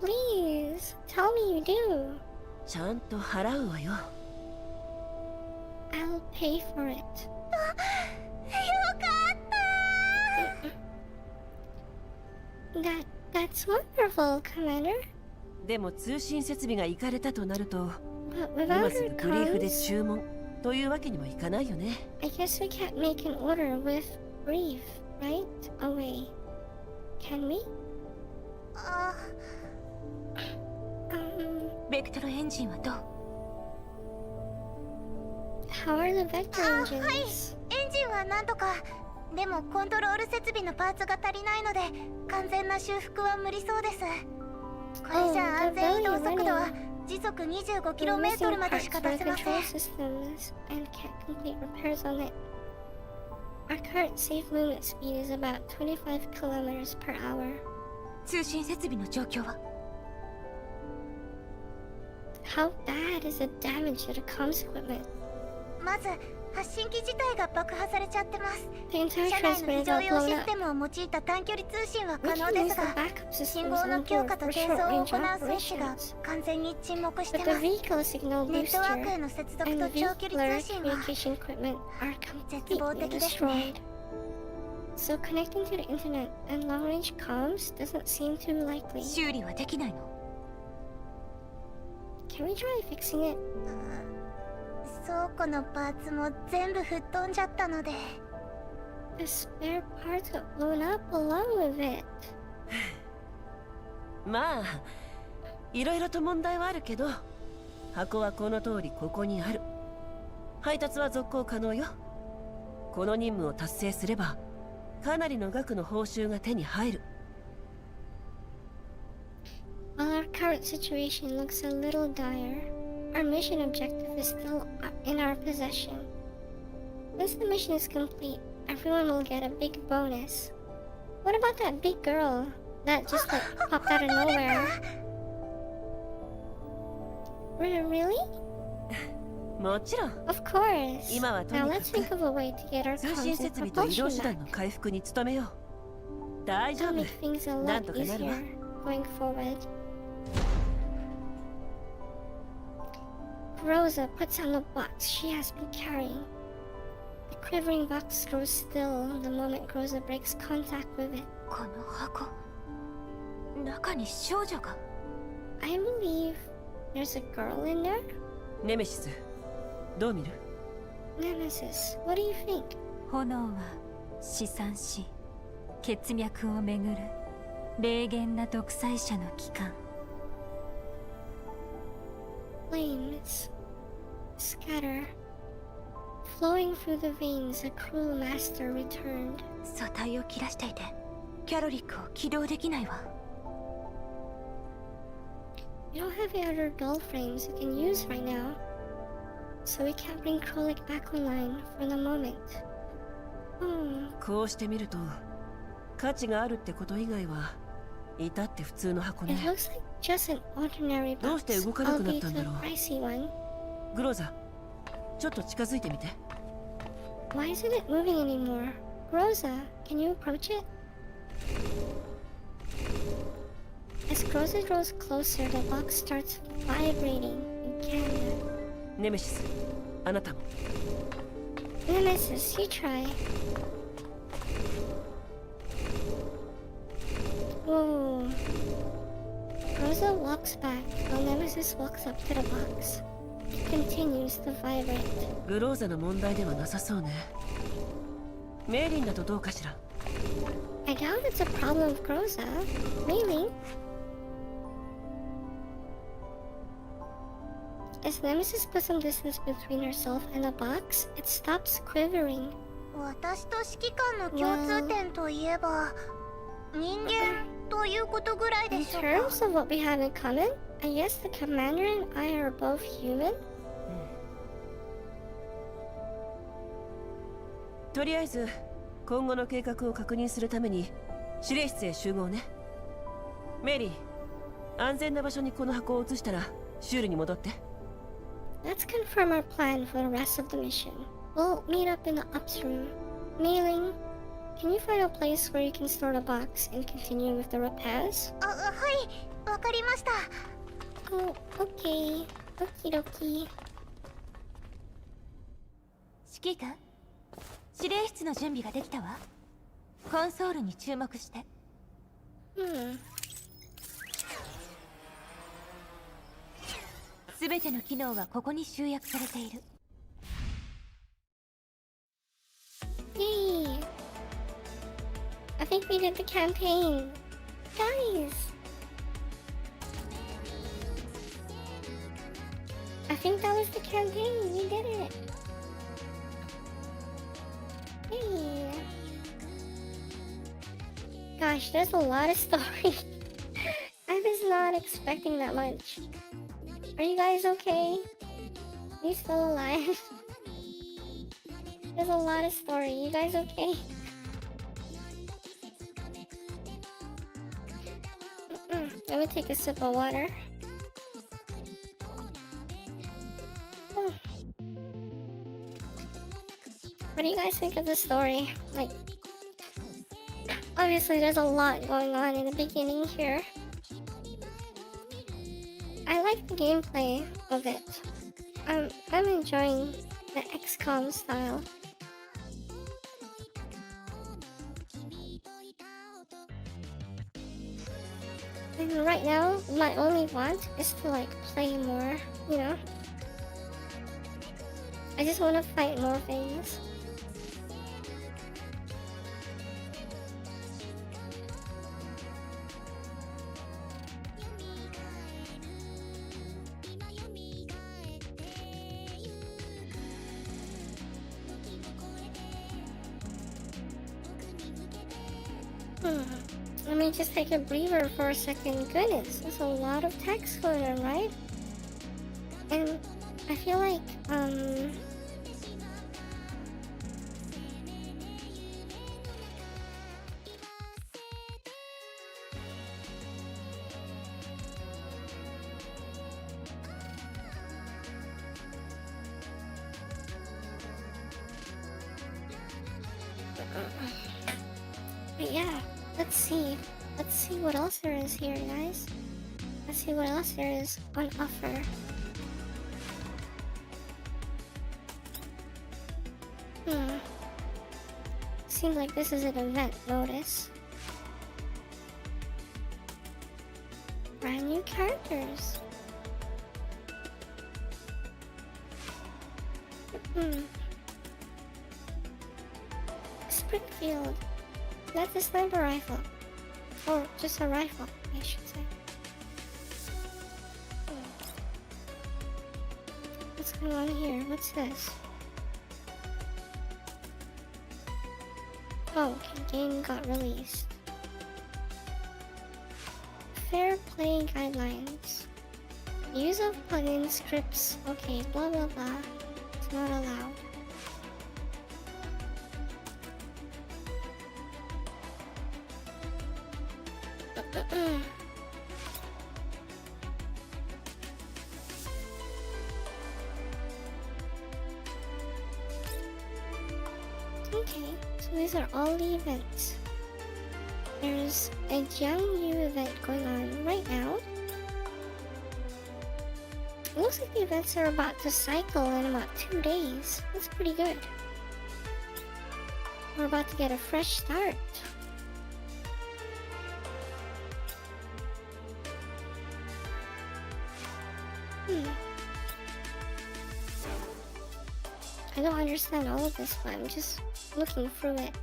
Please, tell me you do. ちゃんと払うわよ。I'll pay for it. よかった。That's wonderful, Commander. でも通信設備が行かれたとなると、 But 今 without す our ぐグリーフで comms, 注文というわけにもいかないよね。 I guess we can't make an order with brief, right? Away. Can we? あ、ベクトルエンジンはどう？ How are the vector はい。 engines? エンジンはなんとか。でもコントロール設備のパーツが足りないので完全な修復は無理そうです。これじゃ安全移動速度は時速 25km までしか出せません。 control systems and can't complete repairs on it. Our current safe movement speed is about 25 kilometers per hour. 通信設備の状況は？ How bad is the damage to the comms equipment? まず発信機自体が爆破されちゃってます。 The entire 車内の transmitter 非常 got 用 blown シス up. テムを用いた短距離通信は We 可能 can で use す the が、 backup 信 systems 号の on 強 board 化と for 転送を short-range 行うスイッチが operations. 完全に沈黙して But ま the す。 vehicle signal ネットワーク booster への接続 and と the 長距離 vehicular 通信は communication equipment are 絶望 completely 的ですね。 destroyed. So connecting to the internet and long-range comms doesn't seem too likely. 修理はできないの？ Can we try fixing it? 倉庫のパーツも全部吹っ飛んじゃったので。 The spare parts got blown up along with it. まあ、いろいろと問題はあるけど、箱はこの通りここにある。配達は続行可能よ。この任務を達成すれば、かなりの額の報酬が手に入る。While our current situation looks a little dire, our mission objective is still in our possession. Once the mission is complete, everyone will get a big bonus. What about that big girl that just popped out of nowhere? Really? もちろん、 Of course. 今はと Now に let's か think of a way to get our く通信 comms 設 and 備と移動 propulsion 手段 back. の回復に努めよう。大丈 That'll 夫。 make things a なん lot とかなるわ。 easier going forward. Rosa puts on the box she has been carrying. The quivering box grows still the moment Rosa breaks contact with it. この箱、中に少女が。 I believe there's a girl in there? ネメシス、どう見る？ Nemesis, what do you think? 炎は試算し、血脈をめぐる霊厳な独裁者の機関。 Flames scatter. Flowing through the veins, a cruel master returned. 素体を切らしていて、キャロリックを起動できないわ。 We don't have any other doll frames we can use right now, so we can't bring Krolik back online for the moment. こうしてみると、価値があるってこと以外は、至って普通の箱 It ね。 looks like just an ordinary どうして box, 動かなくなっ albeit たんだ a ろう。 pricey one. グローザ、ちょっと近づいてみて。Why isn't it moving anymore? Rosa, can you approach it? As Rosa draws closer, the box starts vibrating again. Nemesis, あなたも。Nemesis, you try. Whoa. Rosa walks back while Nemesis walks up to the box. It continues to vibrate. グローザの問題ではなさそうね。メイリンだとどうかしら。I doubt it's a problem of Groza. Really? As Nemesis puts some distance between herself and the box, it stops quivering. 私と指揮官の共通点といえば、人間ということぐらい In でしょうか。 terms of what we have in common, I guess the commander and I are both human. とりあえず今後の計画を確認するために指令室へ集合ね。メイリー、安全な場所にこの箱を移したらシュールに戻って。Let's confirm our plan for the rest of the mission. We'll meet up in the ups room. Mailing, can you find a place where you can store the box and continue with the repairs? はい、わかりました。 Oh, okay. Okie dokie. 指揮官、指令室の準備ができたわ。コンソールに注目して。すべての機能はここに集約されている。Yay! I think we did the campaign. Guys! I think that was the campaign. We did it. Hey. Gosh, there's a lot of story. I was not expecting that much. Are you guys okay? Are you still alive? There's a lot of story. You guys okay? Let me take a sip of water. Oh. What do you guys think of the story? Like, obviously there's a lot going on in the beginning here. I like the gameplay of it. I'm enjoying the XCOM style. And right now, my only want is to like play more, you know? I just want to fight more things. Let me just take a breather for a second. Goodness, there's a lot of text going on, right? And I feel like, but yeah, let's see. Let's see what else there is here, guys. Let's see what else there is on offer. Seems like this is an event notice. Brand new characters. Springfield. That's a sniper rifle. Or just a rifle, I should say. What's going on here? What's this? Oh, okay, game got released. Fair play guidelines. Use of plugin scripts. Okay, blah blah blah. It's not allowed. Okay, so these are all the events. There's a Jiangyu event going on right now. It looks like the events are about to cycle in about 2 days. That's pretty good. We're about to get a fresh start. I don't understand all of this, but I'm just looking through it.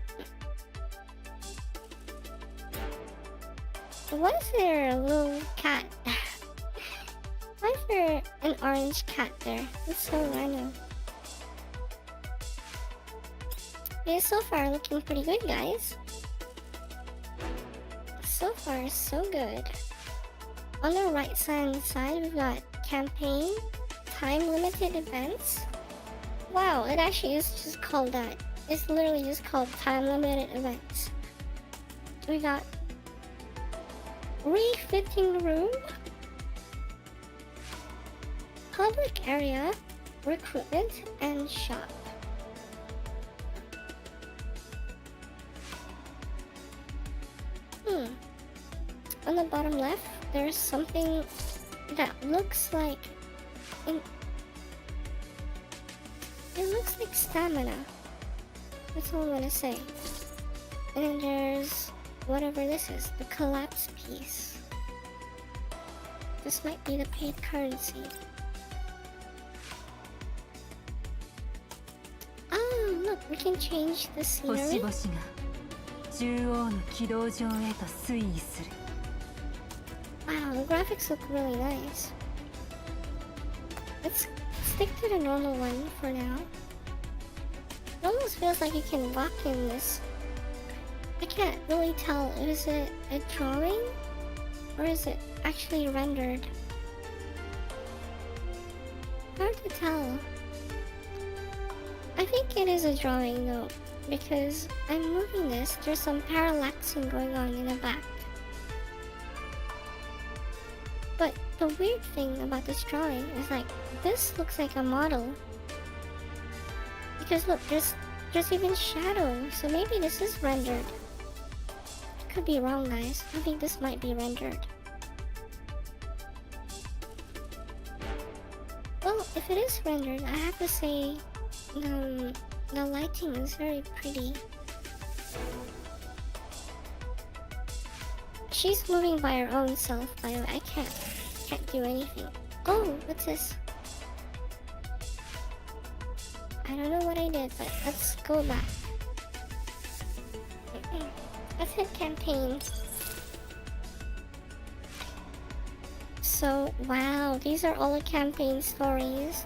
Why is there a little cat? Why is there an orange cat there? It's so random. Yeah, so far looking pretty good, guys. So far, so good. On the right hand side, we've got campaign, time limited events. Wow, it actually is just called that. It's literally just called time limited events. We got refitting room, public area, recruitment, and shop. On the bottom left, there's something that looks like it looks like stamina. That's all I'm gonna say. And then there's whatever this is, the collapse piece. This might be the paid currency. Oh, look, we can change the scenery. Wow, the graphics look really nice. Let's stick to the normal one for now. It almost feels like you can walk in this. I can't really tell, is it a drawing or is it actually rendered? Hard to tell. I think it is a drawing though, because I'm moving this, there's some parallaxing going on in the back. But the weird thing about this drawing is like, this looks like a model. Because look, there's even shadow, so maybe this is rendered. I could be wrong, guys. I think this might be rendered. Well, if it is rendered, I have to say, the lighting is very pretty. She's moving by her own self, by the way. I can't do anything. Oh, what's this? I don't know what I did, but let's go back. Let's hit campaign. So, wow, these are all the campaign stories.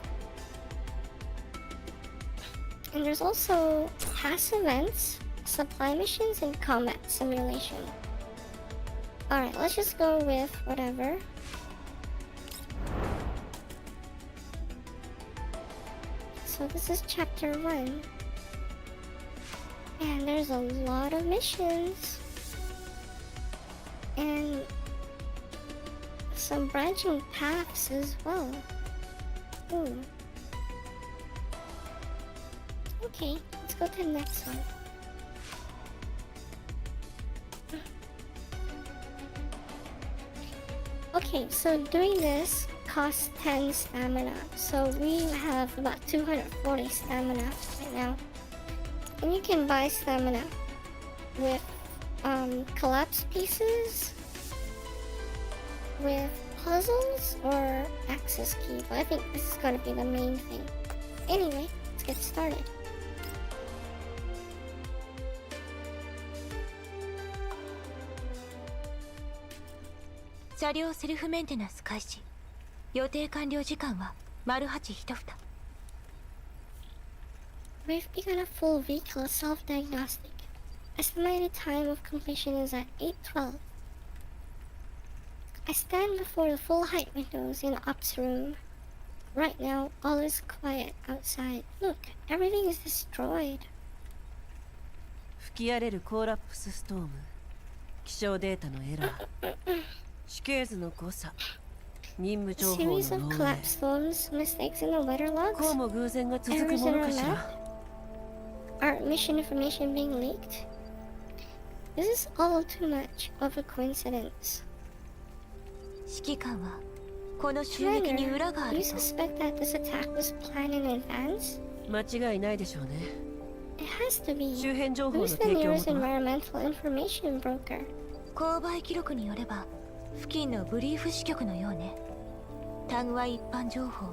And there's also past events, supply missions, and combat simulation. Alright, let's just go with whatever. So this is chapter 1. And there's a lot of missions. And some branching paths as well. Ooh. Okay, let's go to the next one. Okay, so doing this costs 10 stamina. So we have about 240 stamina right now. And you can buy stamina with collapse pieces, with puzzles, or access key. But I think this is gonna be the main thing. Anyway, let's get started. We've begun a full vehicle self-diagnostic. Estimated time of completion is at 8:12. I stand before the full height windows in the ops room. Right now, all is quiet outside. Look, everything is destroyed. 吹き荒れるコーラプスストーム、気象データのエラー、死刑図の誤差、任務 A 情報 series の of 漏洩、 collapse storms, mistakes in the weather こう logs, も偶然が続く errors も in の our かし map. ら。our mission information being leaked? This is all too much of a coincidence. 指揮官はこの襲撃に裏があ Do る you と。 suspect that this attack was planned in advance? 間違いないでしょうね。 It has to be. 周辺情報の Who's the 提供 nearest 元は environmental information broker? 購買記録によれば付近のブリーフ支局のようね。タグは一般情報、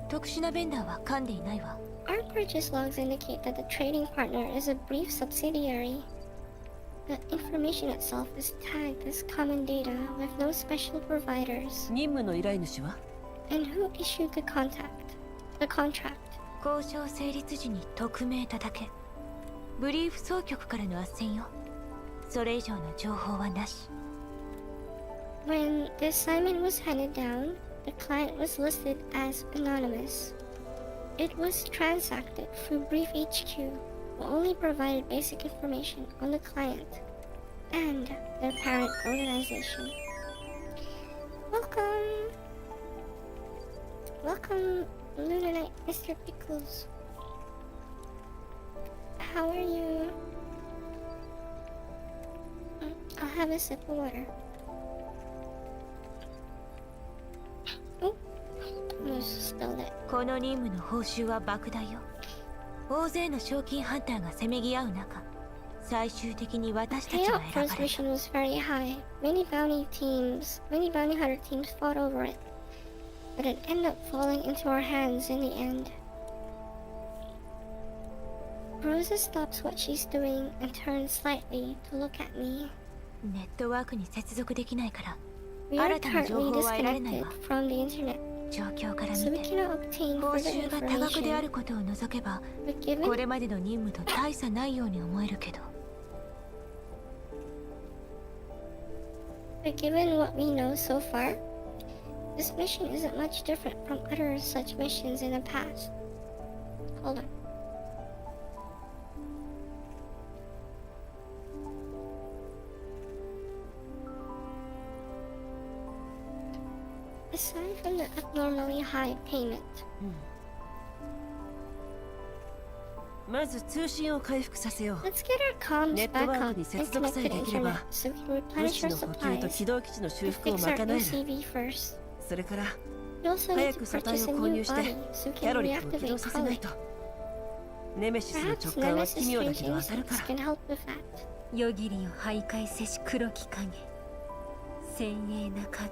特殊なベンダーは噛んでいないわ。 Our purchase logs indicate that the trading partner is a brief subsidiary. The information itself is tagged as common data with no special providers. 任務の依頼主は And who issued the contract? 交渉成立時に匿名ただけ。ブリーフ総局からの斡旋よ。それ以上の情報はなし。 When the assignment was handed down, the client was listed as anonymous. It was transacted through Brief HQ, who only provided basic information on the client and their parent organization. Welcome! Welcome, Luna Knight, Mr. Pickles. How are you? I'll have a sip of water. Oh, almost spilled it. この任務の報酬は莫大よ。大勢の賞金ハンターがせめぎ合う中、最終的に私たちが Payout 選 for ば this れ mission was very high. Many bounty hunter teams fought over it, but it ended up falling into our hands in the end. Rosa stops what she's doing and turns slightly to look at me. ネットワークに接続できないから、 We are 新たな情 currently 報は得られない disconnected わ。 from the internet, 状況から so 見 we て、 cannot obtain 報 further 酬が多額であ information. ることを除けば、 But こ given, れまでの任務と大差ないように思えるけど。 but given what we know so far, this mission isn't much different from other such missions in the past. Hold on. Aside from the abnormally high payment, まず通信を回復させよう。 let's get our comms ネット back ワー up クに and 接続 connect さ to え the できれば internet so we can 物 replenish 資 our の補給と supplies 起動基地の修 and 復を fix our 賄える。 OCV first. それから We also need 早 to く素体 purchase を a 購 new 入して body so we キャ can ロリックを起動 reactivate させない Colin. と。ネメシスの Perhaps 直感は Nemesis 奇妙だけ Strange ど当たるか Instincts ら。 can help with that. 夜霧を徘徊せし黒き影、鮮鋭な角。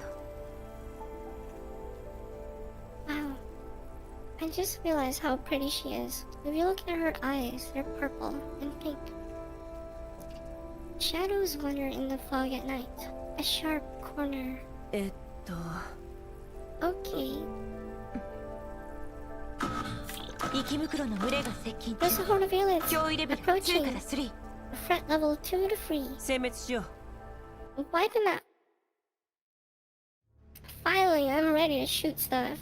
Wow. I just realized how pretty she is. If you look at her eyes, they're purple and pink. Shadows wander in the fog at night. A sharp corner. Okay. 息袋の群れが接近中。 There's a horde of aliens 脅威レベル2から approaching. 3。 Threat level 2 to 3. 殲滅しよう。 Wipe them out. Finally, I'm ready to shoot stuff.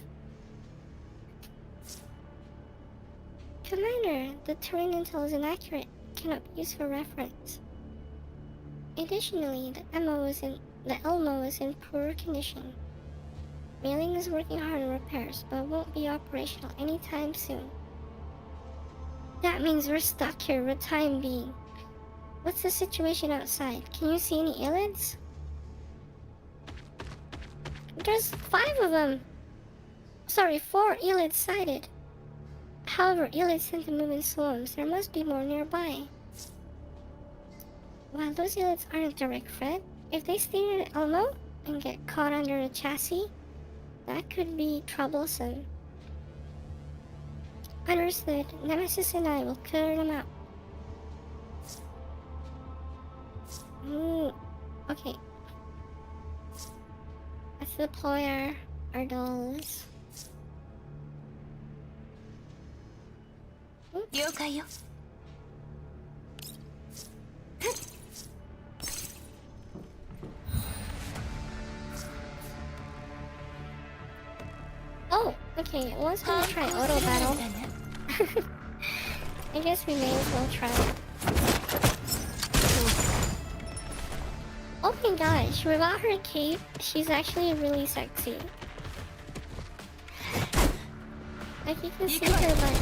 Commander, the terrain intel is inaccurate. Cannot be used for reference. Additionally, the Elmo is in poor condition. Mailing is working hard on repairs, but won't be operational anytime soon. That means we're stuck here for the time being. What's the situation outside? Can you see any aliens? There's 5 of them! Sorry, 4 aliens sighted. However, aliens tend to move in swarms. There must be more nearby. While those aliens aren't a direct threat, if they stay near the Elmo and get caught under the chassis, that could be troublesome. Understood. Nemesis and I will clear them out. Ooh, okay. Let's deploy our dolls. 了解よ。 Oh, okay. I was gonna try auto battle. I guess we may as well try. Oh my gosh, without her cape, she's actually really sexy. Like you can see her like...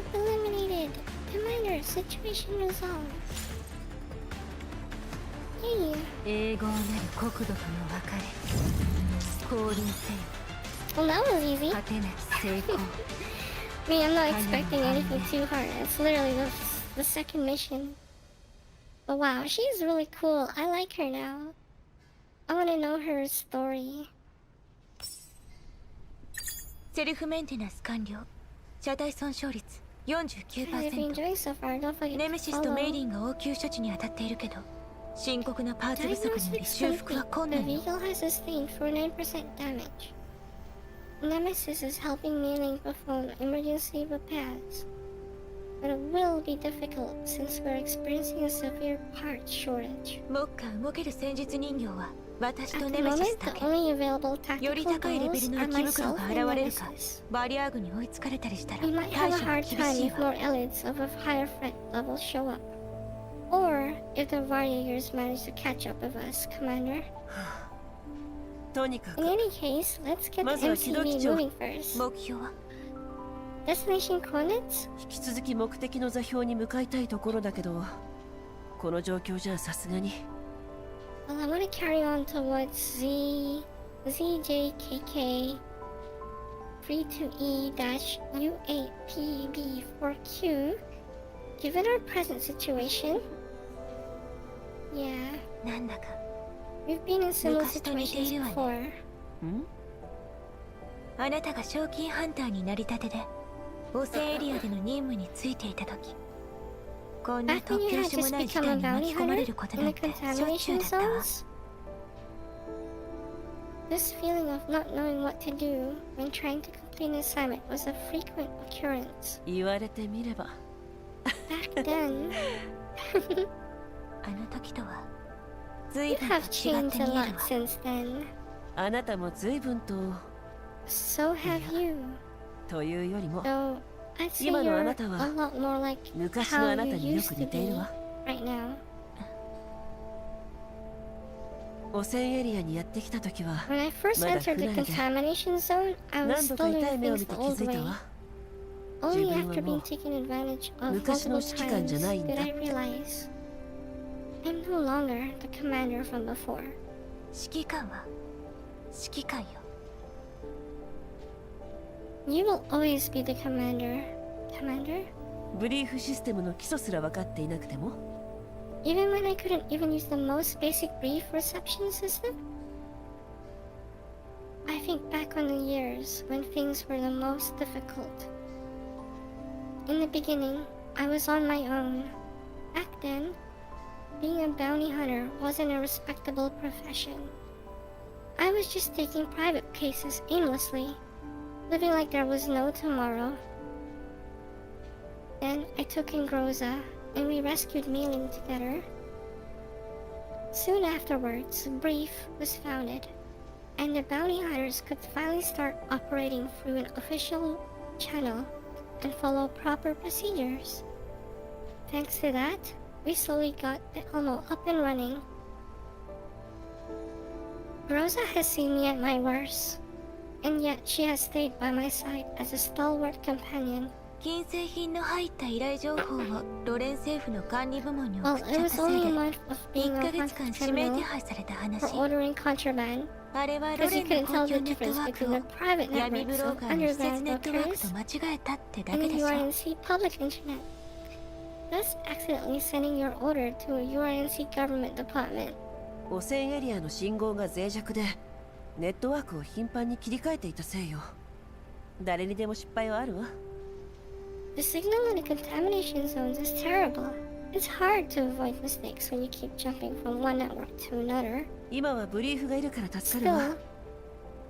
group eliminated. Commander, situation resolved. Hey. 永劫なる国土との別れ。降臨せよ。 Well, that was easy. 果てなき成功。 I mean, I'm not expecting anything too hard. It's literally the second mission. But wow, she's really cool. I like her now. I want to know her story. セルフメンテナンス完了。車体損傷率 Guys, if you're 49%。 enjoying so far, don't forget ネ to メシスとメイ follow. リンが応急処置に当たっているけど、深刻なパーツ不足により Diagnostics 修復は complete. 困 The 難よ。 vehicle has sustained 49% damage. Nemesis is helping Mailing perform emergency repairs. But it will be difficult since we're experiencing a severe parts shortage. 目下動ける戦術人形は私 At と the ネメシス moment, だ the け。 only available より tactical 高いレベル goals の are 浮き袋 myself が and 現れるか Nemesis. バリアー軍に追いつかれたりしたら We might 対 have a 処が hard 厳 time しい if わ。 more elites of a higher threat level show up. Or if the warriors manage to catch up with us, Commander. とにか In く any case, let's get the まずは起動基 MCV 調。 moving first. 目標は Destination coordinates? 引き続き目的の座標に向かいたいところだけど、この状況じゃさすがに。 Well, I want to carry on towards ZJKK 32E-U8PB4Q. Given our present situation, yeah, なんだか we've been in similar 昔と似ているわね。 situations before. ん？あなたが賞金ハンターになりたてで汚染エリアでの任務についていた時、こんな Back when 突 you 拍 had 子も just ない事 become 態 a に巻 bounty き込まれ hunter ること in な the んてしょっちゅう contamination だったわ。 zones? This feeling of not knowing what to do when trying to complete an assignment was a frequent occurrence. 言われてみれば。 Back then, あの時とは随 you 分 have と違っ changed て a 見える lot わ。 since then. あなたも随分と So have you. というよりも Though I'd say 今のあ you're なたは a lot more like 昔の how あなた you によ used く to 似てい be るわ。 right now. 汚染エリアにやってきた時は When I first まだ entered 不 the 慣れで contamination zone, I 何 was 度か still 痛 doing い目を things 見 the て気 old づいた way. わ。 Only 自分は after もう being taken advantage of 昔の multiple 指揮官じゃ times ないんだ。 did I realize I'm no longer the commander from before. 指揮官は指揮官よ。 You will always be the commander, Commander. ブリーフシステムの基礎すら分かっていなくても Even when I couldn't even use the most basic brief reception system? I think back on the years when things were the most difficult. In the beginning, I was on my own. Back then, being a bounty hunter wasn't a respectable profession. I was just taking private cases aimlessly, living like there was no tomorrow. Then I took in Groza, and we rescued Mailing together. Soon afterwards, Brief was founded, and the bounty hunters could finally start operating through an official channel and follow proper procedures. Thanks to that, we slowly got the Elmo up and running. Rosa has seen me at my worst, and yet she has stayed by my side as a stalwart companion. 金製品の入った依頼情報をロレン政府の管理部門に送 Well, っち it ゃった was せい only a で month of being 1 a ヶ月間 wanted 指名手 criminal 配された for 話。 ordering contraband, あれはロ because レ you ン couldn't の tell 公 the 共ネット difference ワーク between を the private 闇ブ networks ロー of カーの施設 underground ネットワーク workers と間違えたってだ and け the でしょ。 URNC public internet, thus accidentally sending your order to a URNC government department. 汚染エリアの信号が脆弱でネットワークを頻繁に切り替えていたせいよ。誰にでも失敗はあるわ。 The signal in the contamination zones is terrible. It's hard to avoid mistakes when you keep jumping from one network to another. 今はブリーフがいるから助かるわ。 Still,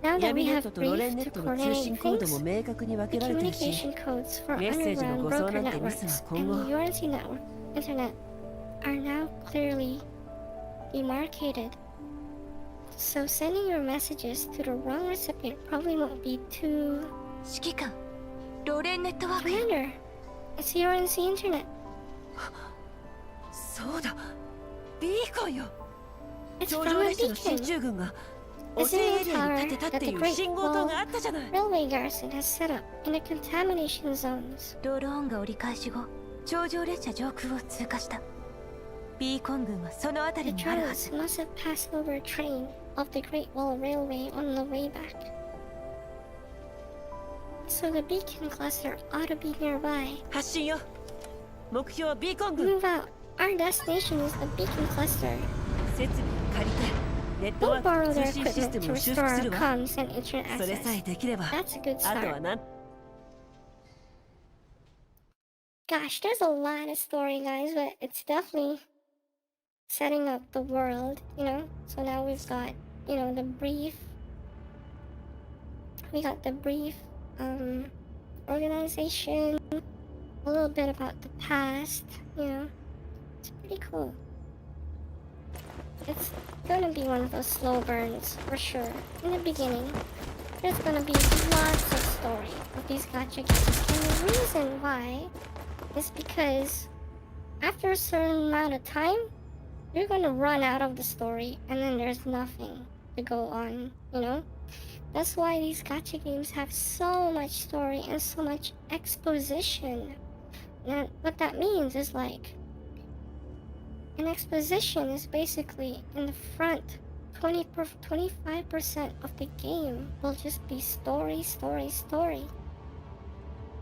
now that 闇 we ネッ have トとロレ brief ンネッ to トの通信 coordinate コードも things, 明確に分 the けられてるし、 communication codes for メッセージの underground 誤送 broker なんてミス networks は今 and 後 the URNC network internet are now clearly demarcated. So sending your messages to the wrong recipient probably won't be too... 指揮官、ロレンネットワークよ。 Commander, it's the URNC internet. そうだ、ビーコンよ。 It's 頂 from 上 a 列車の進 beacon. 駐軍が EXILIUM エリアに建てた Tower って that い the う Great 信号塔があったじゃない Railway Garrison has set up in the contamination zones. ドローンが折り返し後頂上列車上空を通過した。ビーコン軍はその辺 The りにあるはず。 Charlots must have passed over a train of the Great Wall Railway on the way back. So the beacon cluster ought to be nearby. 発進よ。目標ビーコン軍。 Move out. Our destination is the beacon cluster. 設備を借りてネット We'll ワー borrow ク their 通信システ equipment ム to を修 restore 復す our るわ。 comms and internet それさえ access. できれば That's a good あとは start. なん Gosh, there's a lot of story, guys, but it's definitely setting up the world, you know? So now we've got, you know, the brief. We got the brief organization, a little bit about the past, you know? It's pretty cool. It's gonna be one of those slow burns, for sure. In the beginning, there's gonna be lots of story of these gacha games. And the reason why is because after a certain amount of time, you're gonna run out of the story and then there's nothing to go on, you know? That's why these gacha games have so much story and so much exposition. And what that means is like, an exposition is basically in the front 25% of the game will just be story, story, story.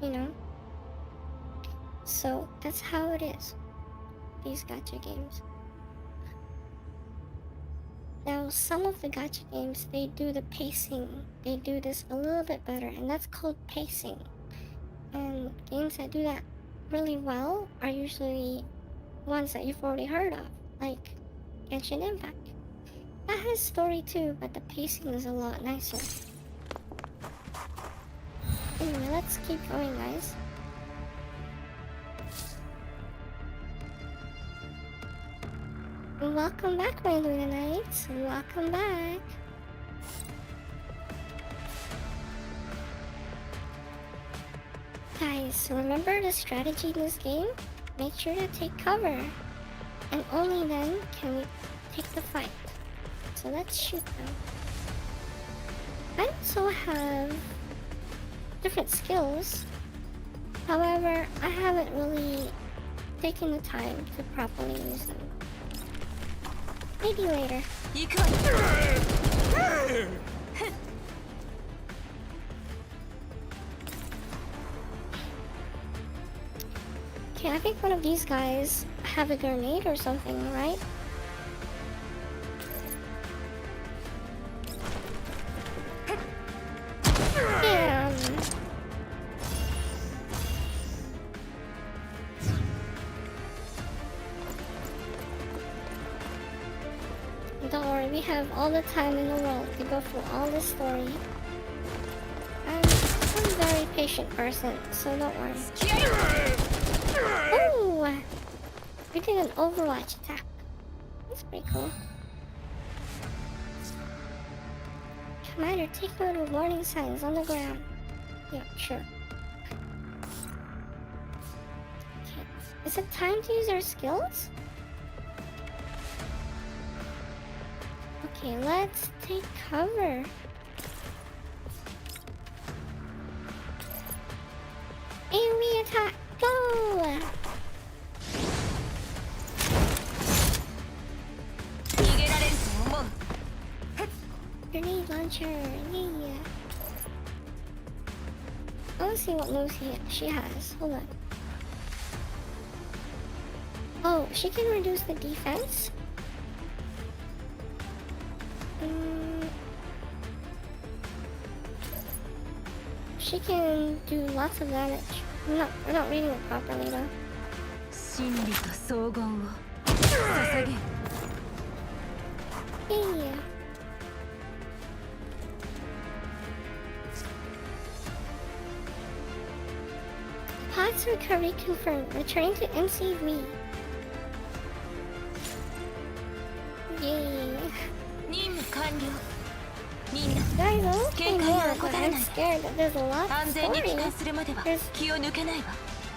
You know? So that's how it is. These gacha games. Now, some of the gacha games, they do the pacing. They do this a little bit better, and that's called pacing. And games that do that really well are usually ones that you've already heard of, like Genshin Impact. That has story too, but the pacing is a lot nicer. Anyway, let's keep going, guys. Welcome back, my Luna Knights. Welcome back. Guys, remember the strategy in this game? Make sure to take cover. And only then can we take the fight. So let's shoot them. I also have different skills. However, I haven't really taken the time to properly use them. Maybe later. Okay, I think one of these guys have a grenade or something, right? Damn. Don't worry, we have all the time in the world to go through all this story. I'm a very patient person, so don't worry. Ooh! We did an Overwatch attack. That's pretty cool. Commander, take note of warning signs on the ground. Yeah, sure. Okay. Is it time to use our skills? Okay, let's take cover. AoE attack, go! Grenade launcher, yeah. I wanna see what moves she has. Hold on. Oh, she can reduce the defense? She can do lots of damage. We're not reading it properly though. Yeah. Pods recovery confirmed. Returning to MCV. Yay. Guys, I'm looking more, but I'm scared that there's a lot of story.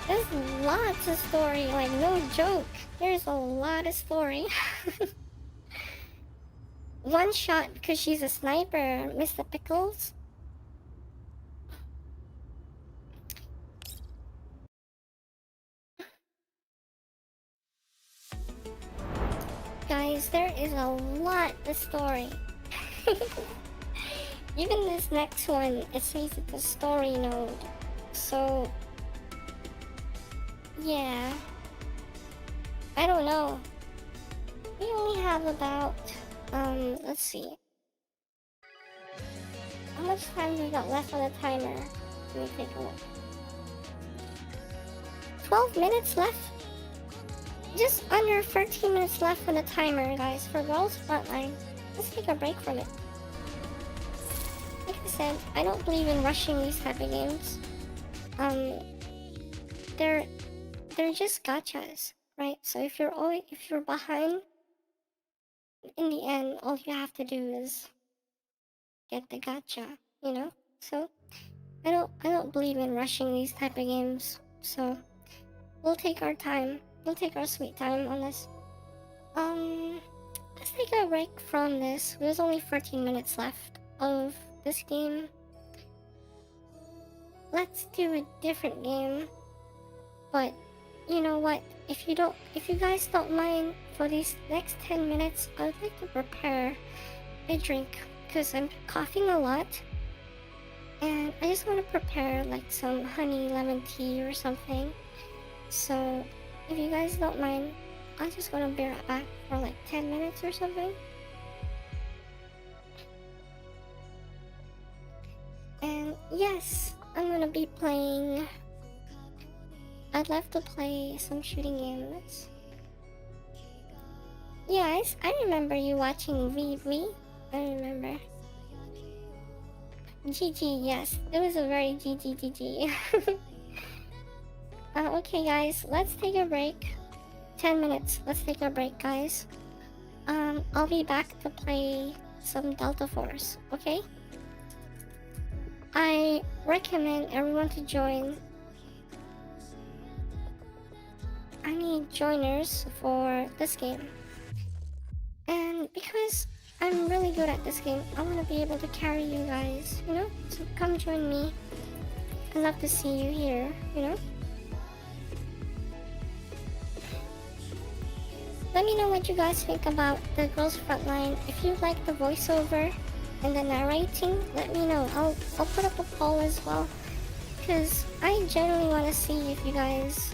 There's lots of story, like no joke. There's a lot of story. one shot because she's a sniper, Mr. Pickles. Guys, there is a lot of story. Even this next one, it says it's a story node. So, yeah. I don't know. We only have about, let's see. How much time do we got left on the timer? Let me take a look. 12 minutes left? Just under 13 minutes left on the timer, guys, for Girls Frontline. Let's take a break from it. Like I said, I don't believe in rushing these type of games. They're just gachas, right? So if you're behind, in the end, all you have to do is get the gacha, you know? So I don't believe in rushing these type of games. So we'll take our time. We'll take our sweet time on this. Let's take a break from this. There's only 14 minutes left of this game. Let's do a different game. But you know what? If you guys don't mind, for these next 10 minutes, I'd like to prepare a drink because I'm coughing a lot, and I just want to prepare like some honey lemon tea or something. So if you guys don't mind, I'm just gonna be right back for like 10 minutes or something. And yes, I'm gonna be playing. I'd love to play some shooting games. Yes, I remember you watching VV. I remember. GG, yes. It was a very GG. Okay guys, let's take a break. 10 minutes. Let's take a break, guys. I'll be back to play some Delta Force, okay? I recommend everyone to join. I need joiners for this game. And because I'm really good at this game, I want to be able to carry you guys, you know? So come join me. I'd love to see you here, you know? Let me know what you guys think about the Girls Frontline. If you like the voiceover and the narrating, let me know. I'll put up a poll as well, because I genuinely want to see if you guys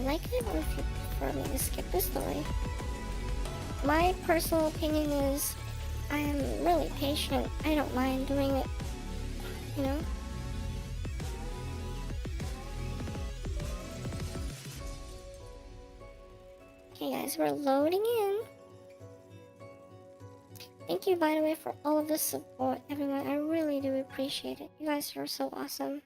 like it or if you prefer me to skip the story. My personal opinion is I am really patient. I don't mind doing it, you know? Okay guys, we're loading in. Thank you, by the way, for all of the support, everyone. I really do appreciate it. You guys are so awesome.